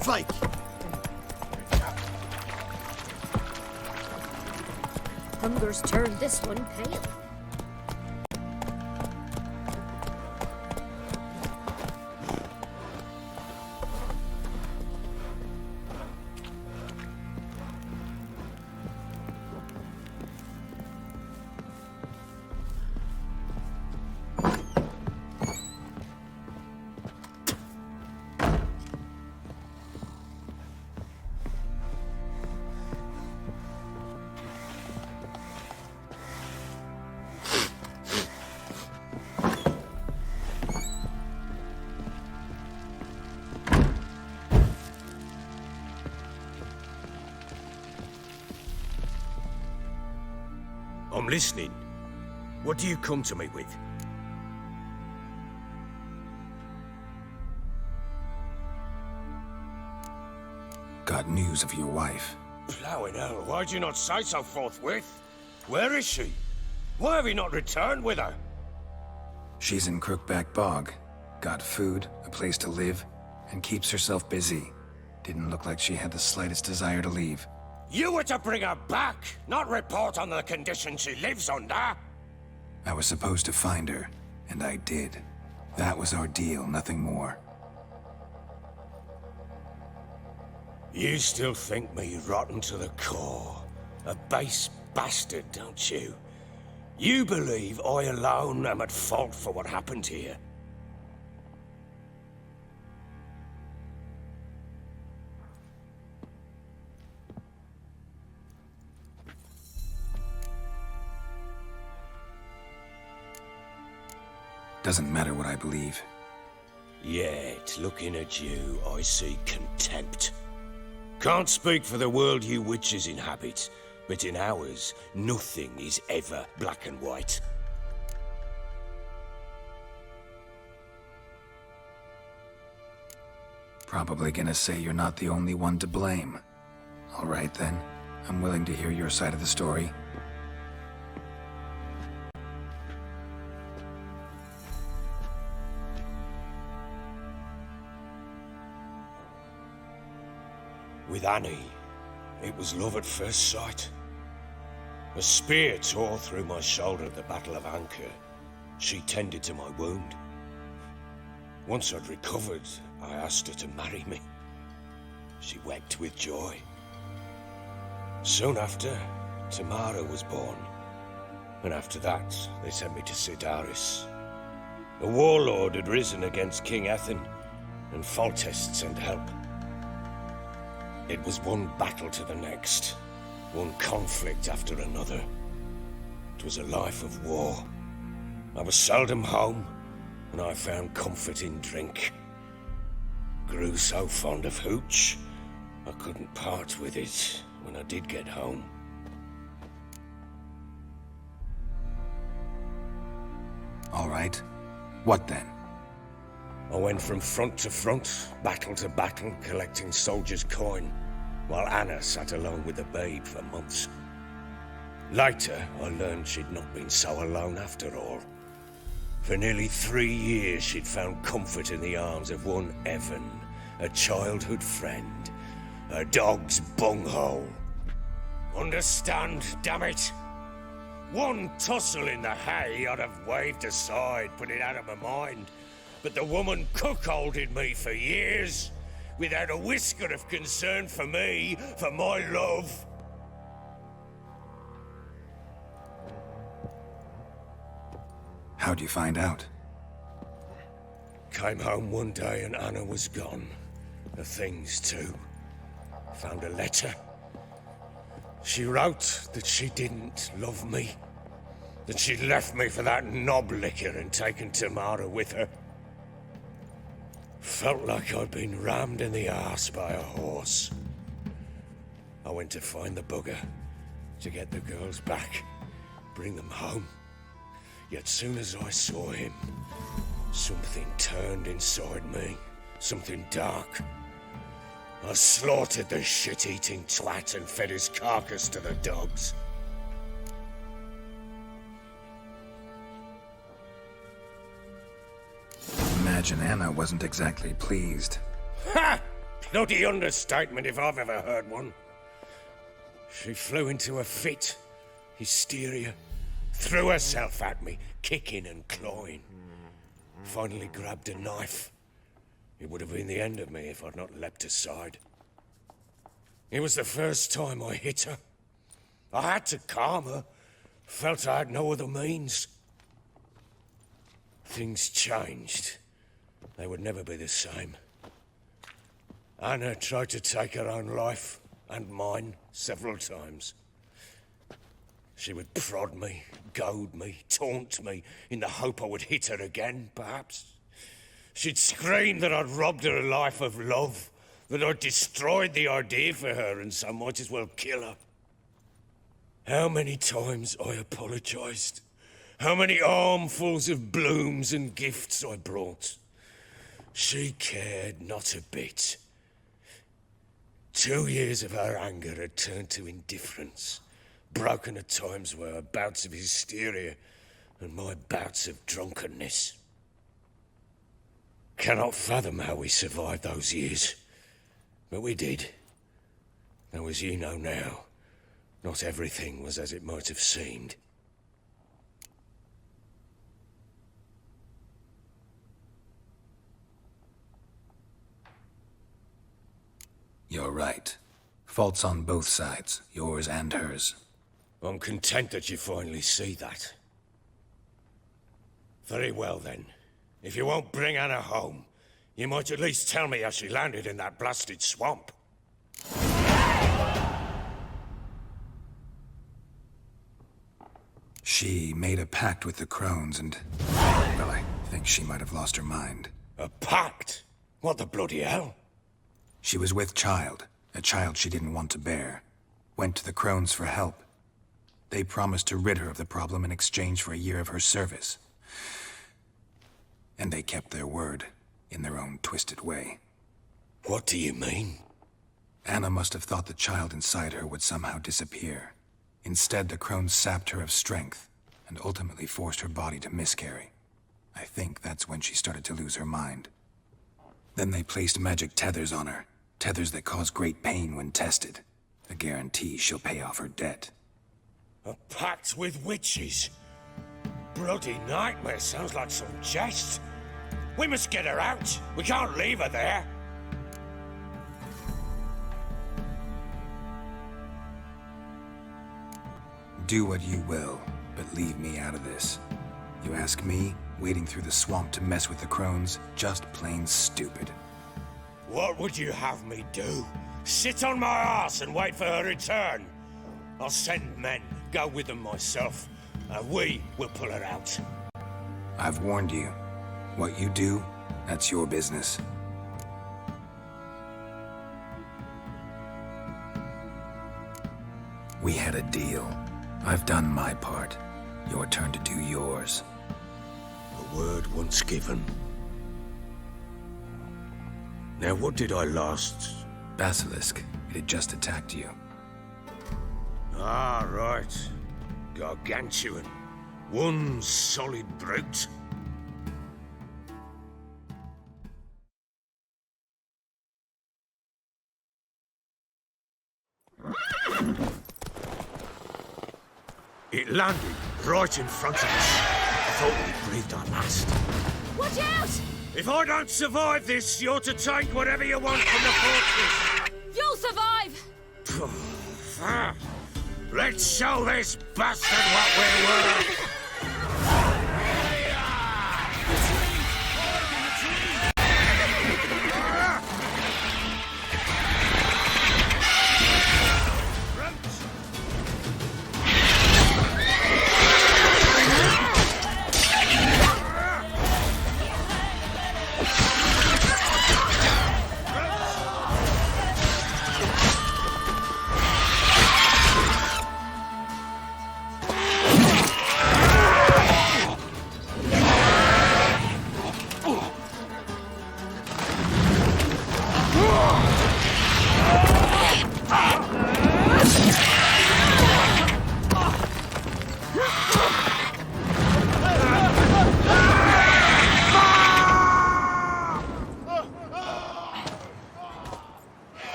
Flake! Hunger's turned this one pale. I'm listening. What do you come to me with? Got news of your wife. Plowing hell, why'd you not say so forthwith? Where is she? Why have you not returned with her? She's in Crookback Bog. Got food, a place to live, and keeps herself busy. Didn't look like she had the slightest desire to leave. You were to bring her back, not report on the conditions she lives under. I was supposed to find her, and I did. That was our deal, nothing more. You still think me rotten to the core. A base bastard, don't you? You believe I alone am at fault for what happened here. Doesn't matter what I believe. Yet, looking at you, I see contempt. Can't speak for the world you witches inhabit, but in ours, nothing is ever black and white. Probably gonna say you're not the only one to blame. All right then, I'm willing to hear your side of the story. With Annie, it was love at first sight. A spear tore through my shoulder at the Battle of Anchor. She tended to my wound. Once I'd recovered, I asked her to marry me. She wept with joy. Soon after, Tamara was born. And after that, they sent me to Sidaris. A warlord had risen against King Ethan, and Foltest sent help. It was one battle to the next, one conflict after another. 'Twas a life of war. I was seldom home, and I found comfort in drink. Grew so fond of hooch, I couldn't part with it when I did get home. All right. What then? I went from front to front, battle to battle, collecting soldiers' coin, while Anna sat alone with the babe for months. Later, I learned she'd not been so alone after all. For nearly 3 years, she'd found comfort in the arms of one Evan, a childhood friend, a dog's bunghole. Understand, damn it? One tussle in the hay I'd have waved aside, put it out of my mind. But the woman cuckolded me for years, without a whisker of concern for me, for my love. How'd you find out? Came home one day and Anna was gone. The things too. Found a letter. She wrote that she didn't love me. That she'd left me for that knob licker and taken Tamara with her. Felt like I'd been rammed in the arse by a horse. I went to find the bugger, to get the girls back, bring them home. Yet soon as I saw him, something turned inside me, something dark. I slaughtered the shit-eating twat and fed his carcass to the dogs. Imagine Anna wasn't exactly pleased. Ha! Bloody understatement if I've ever heard one. She flew into a fit, hysteria, threw herself at me, kicking and clawing. Finally grabbed a knife. It would have been the end of me if I'd not leapt aside. It was the first time I hit her. I had to calm her. Felt I had no other means. Things changed. They would never be the same. Anna tried to take her own life, and mine, several times. She would prod me, goad me, taunt me, in the hope I would hit her again, perhaps. She'd scream that I'd robbed her life of love, that I'd destroyed the idea for her, and so might as well kill her. How many times I apologized. How many armfuls of blooms and gifts I brought. She cared not a bit. 2 years of her anger had turned to indifference, broken at times by her bouts of hysteria and my bouts of drunkenness. Cannot fathom how we survived those years, but we did. Though, as you know now, not everything was as it might have seemed. You're right. Faults on both sides, yours and hers. I'm content that you finally see that. Very well, then. If you won't bring Anna home, you might at least tell me how she landed in that blasted swamp. She made a pact with the crones and... well, I think she might have lost her mind. A pact? What the bloody hell? She was with child, a child she didn't want to bear. Went to the crones for help. They promised to rid her of the problem in exchange for a year of her service. And they kept their word, in their own twisted way. What do you mean? Anna must have thought the child inside her would somehow disappear. Instead, the crones sapped her of strength, and ultimately forced her body to miscarry. I think that's when she started to lose her mind. Then they placed magic tethers on her, tethers that cause great pain when tested. A guarantee she'll pay off her debt. A pact with witches? Bloody nightmare, sounds like some jest. We must get her out. We can't leave her there. Do what you will, but leave me out of this. You ask me, wading through the swamp to mess with the crones, just plain stupid. What would you have me do? Sit on my ass and wait for her return? I'll send men, go with them myself. and we will pull her out. I've warned you. What you do, that's your business. We had a deal. I've done my part. Your turn to do yours. A word once given. Now, what did I last... Basilisk. It had just attacked you. Ah, right. Gargantuan. One solid brute. It landed right in front of us. I thought we breathed our last. Watch out! If I don't survive this, you're to take whatever you want from the fortress. You'll survive! Let's show this bastard what we're worth.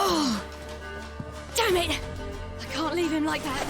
Oh, damn it! I can't leave him like that.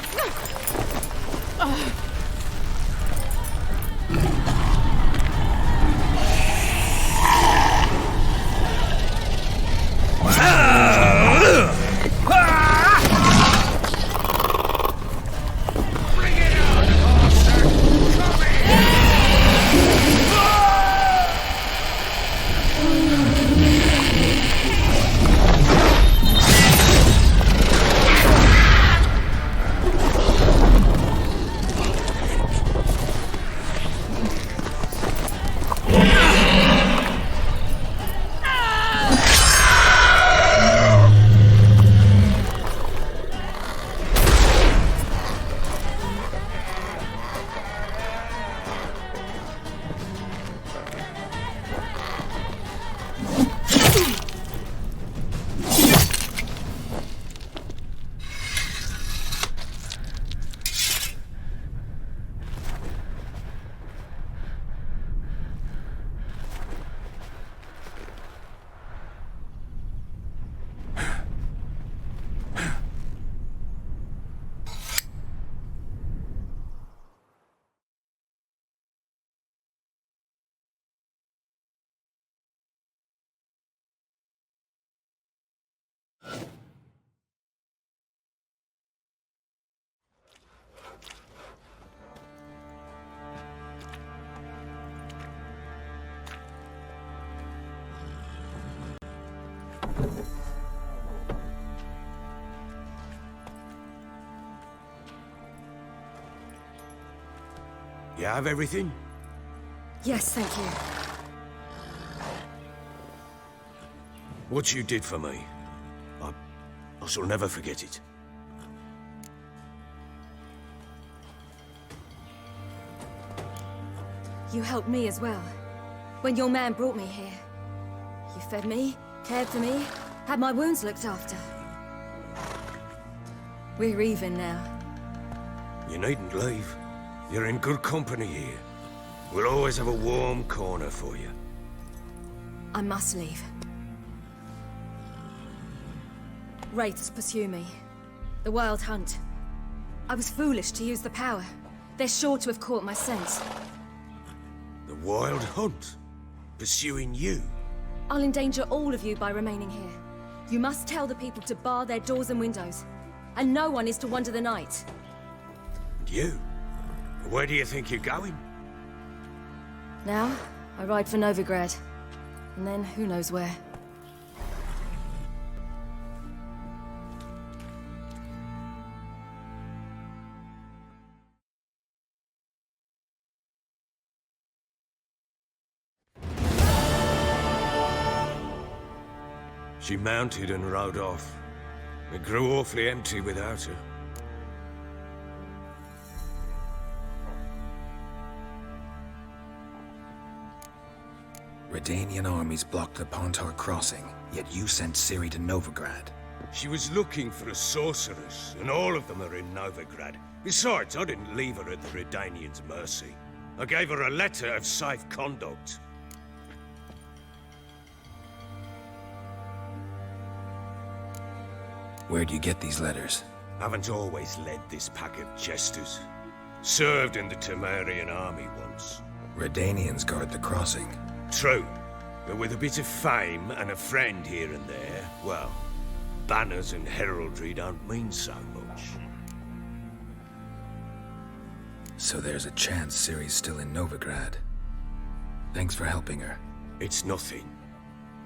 You have everything? Yes, thank you. What you did for me, I shall never forget it. You helped me as well. When your man brought me here. You fed me, cared for me, had my wounds looked after. We're even now. You needn't leave. You're in good company here. We'll always have a warm corner for you. I must leave. Wraiths pursue me. The Wild Hunt. I was foolish to use the power. They're sure to have caught my scent. The Wild Hunt? Pursuing you? I'll endanger all of you by remaining here. You must tell the people to bar their doors and windows. And no one is to wander the night. And you? Where do you think you're going? Now, I ride for Novigrad. And then, who knows where. She mounted and rode off. It grew awfully empty without her. Redanian armies blocked the Pontar crossing, yet you sent Ciri to Novigrad. She was looking for a sorceress, and all of them are in Novigrad. Besides, I didn't leave her at the Redanians' mercy. I gave her a letter of safe conduct. Where do you get these letters? Haven't always led this pack of jesters. Served in the Temerian army once. Redanians guard the crossing. True, but with a bit of fame and a friend here and there, well, banners and heraldry don't mean so much. So there's a chance Ciri's still in Novigrad. Thanks for helping her. It's nothing.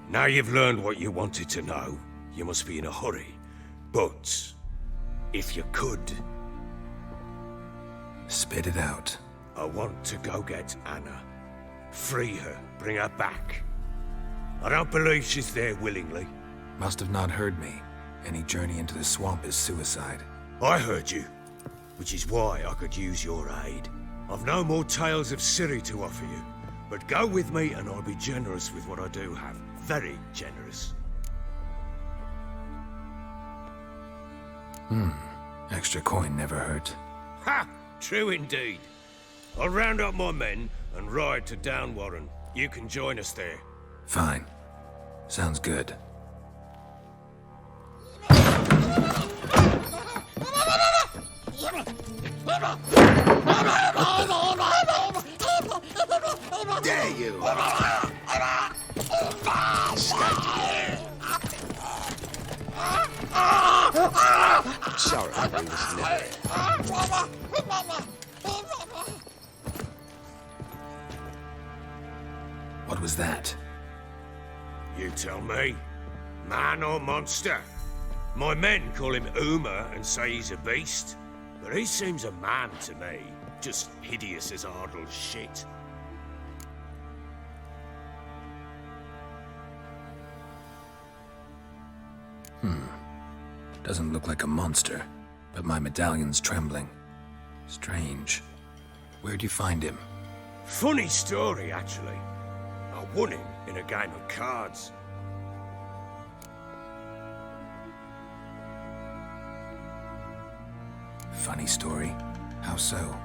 Now you've learned what you wanted to know, you must be in a hurry. But, if you could... Spit it out. I want to go get Anna. Free her, bring her back. I don't believe she's there willingly. Must have not heard me. Any journey into the swamp is suicide. I heard you, which is why I could use your aid. I've no more tales of Ciri to offer you, but go with me and I'll be generous with what I do have. Very generous. Extra coin never hurt. Ha! True indeed. I'll round up my men and ride to Downwarren. You can join us there. Fine. Sounds good. Dare you! Sorry, I was never. What was that? You tell me. Man or monster? My men call him Uma and say he's a beast, but he seems a man to me. Just hideous as Ardle's shit. Doesn't look like a monster, but my medallion's trembling. Strange. Where'd you find him? Funny story, actually. I won him in a game of cards. Funny story. How so?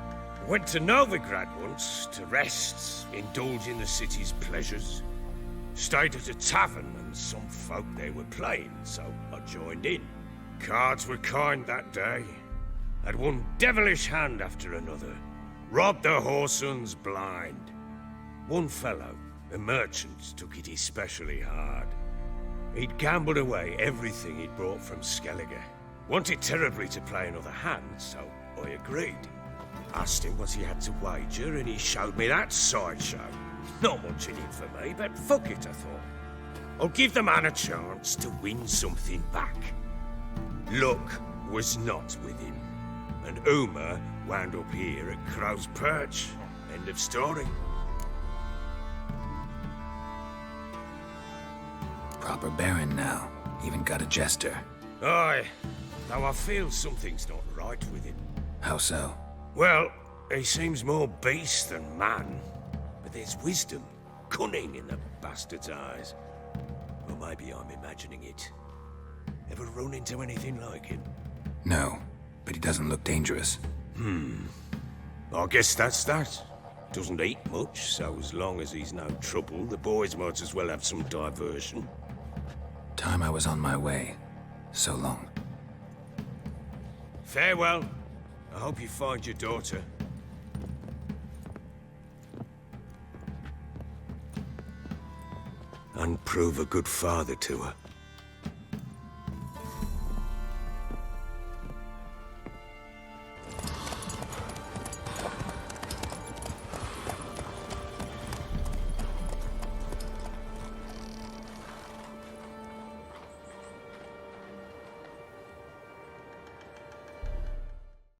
Went to Novigrad once to rest, indulge in the city's pleasures. Stayed at a tavern and some folk there were playing, so I joined in. Cards were kind that day. Had one devilish hand after another. Robbed the whoresons blind. One fellow, a merchant, took it especially hard. He'd gambled away everything he'd brought from Skellige. Wanted terribly to play another hand, so I agreed. Asked him what he had to wager, and he showed me that sideshow. Not much in it for me, but fuck it, I thought. I'll give the man a chance to win something back. Luck was not with him, and Uma wound up here at Crow's Perch. End of story. Proper baron now. Even got a jester. Aye, though I feel something's not right with him. How so? Well, he seems more beast than man. But there's wisdom, cunning in the bastard's eyes. Or maybe I'm imagining it. Ever run into anything like him? No, but he doesn't look dangerous. I guess that's that. Doesn't eat much, so as long as he's no trouble, the boys might as well have some diversion. Time I was on my way. So long. Farewell. I hope you find your daughter. And prove a good father to her.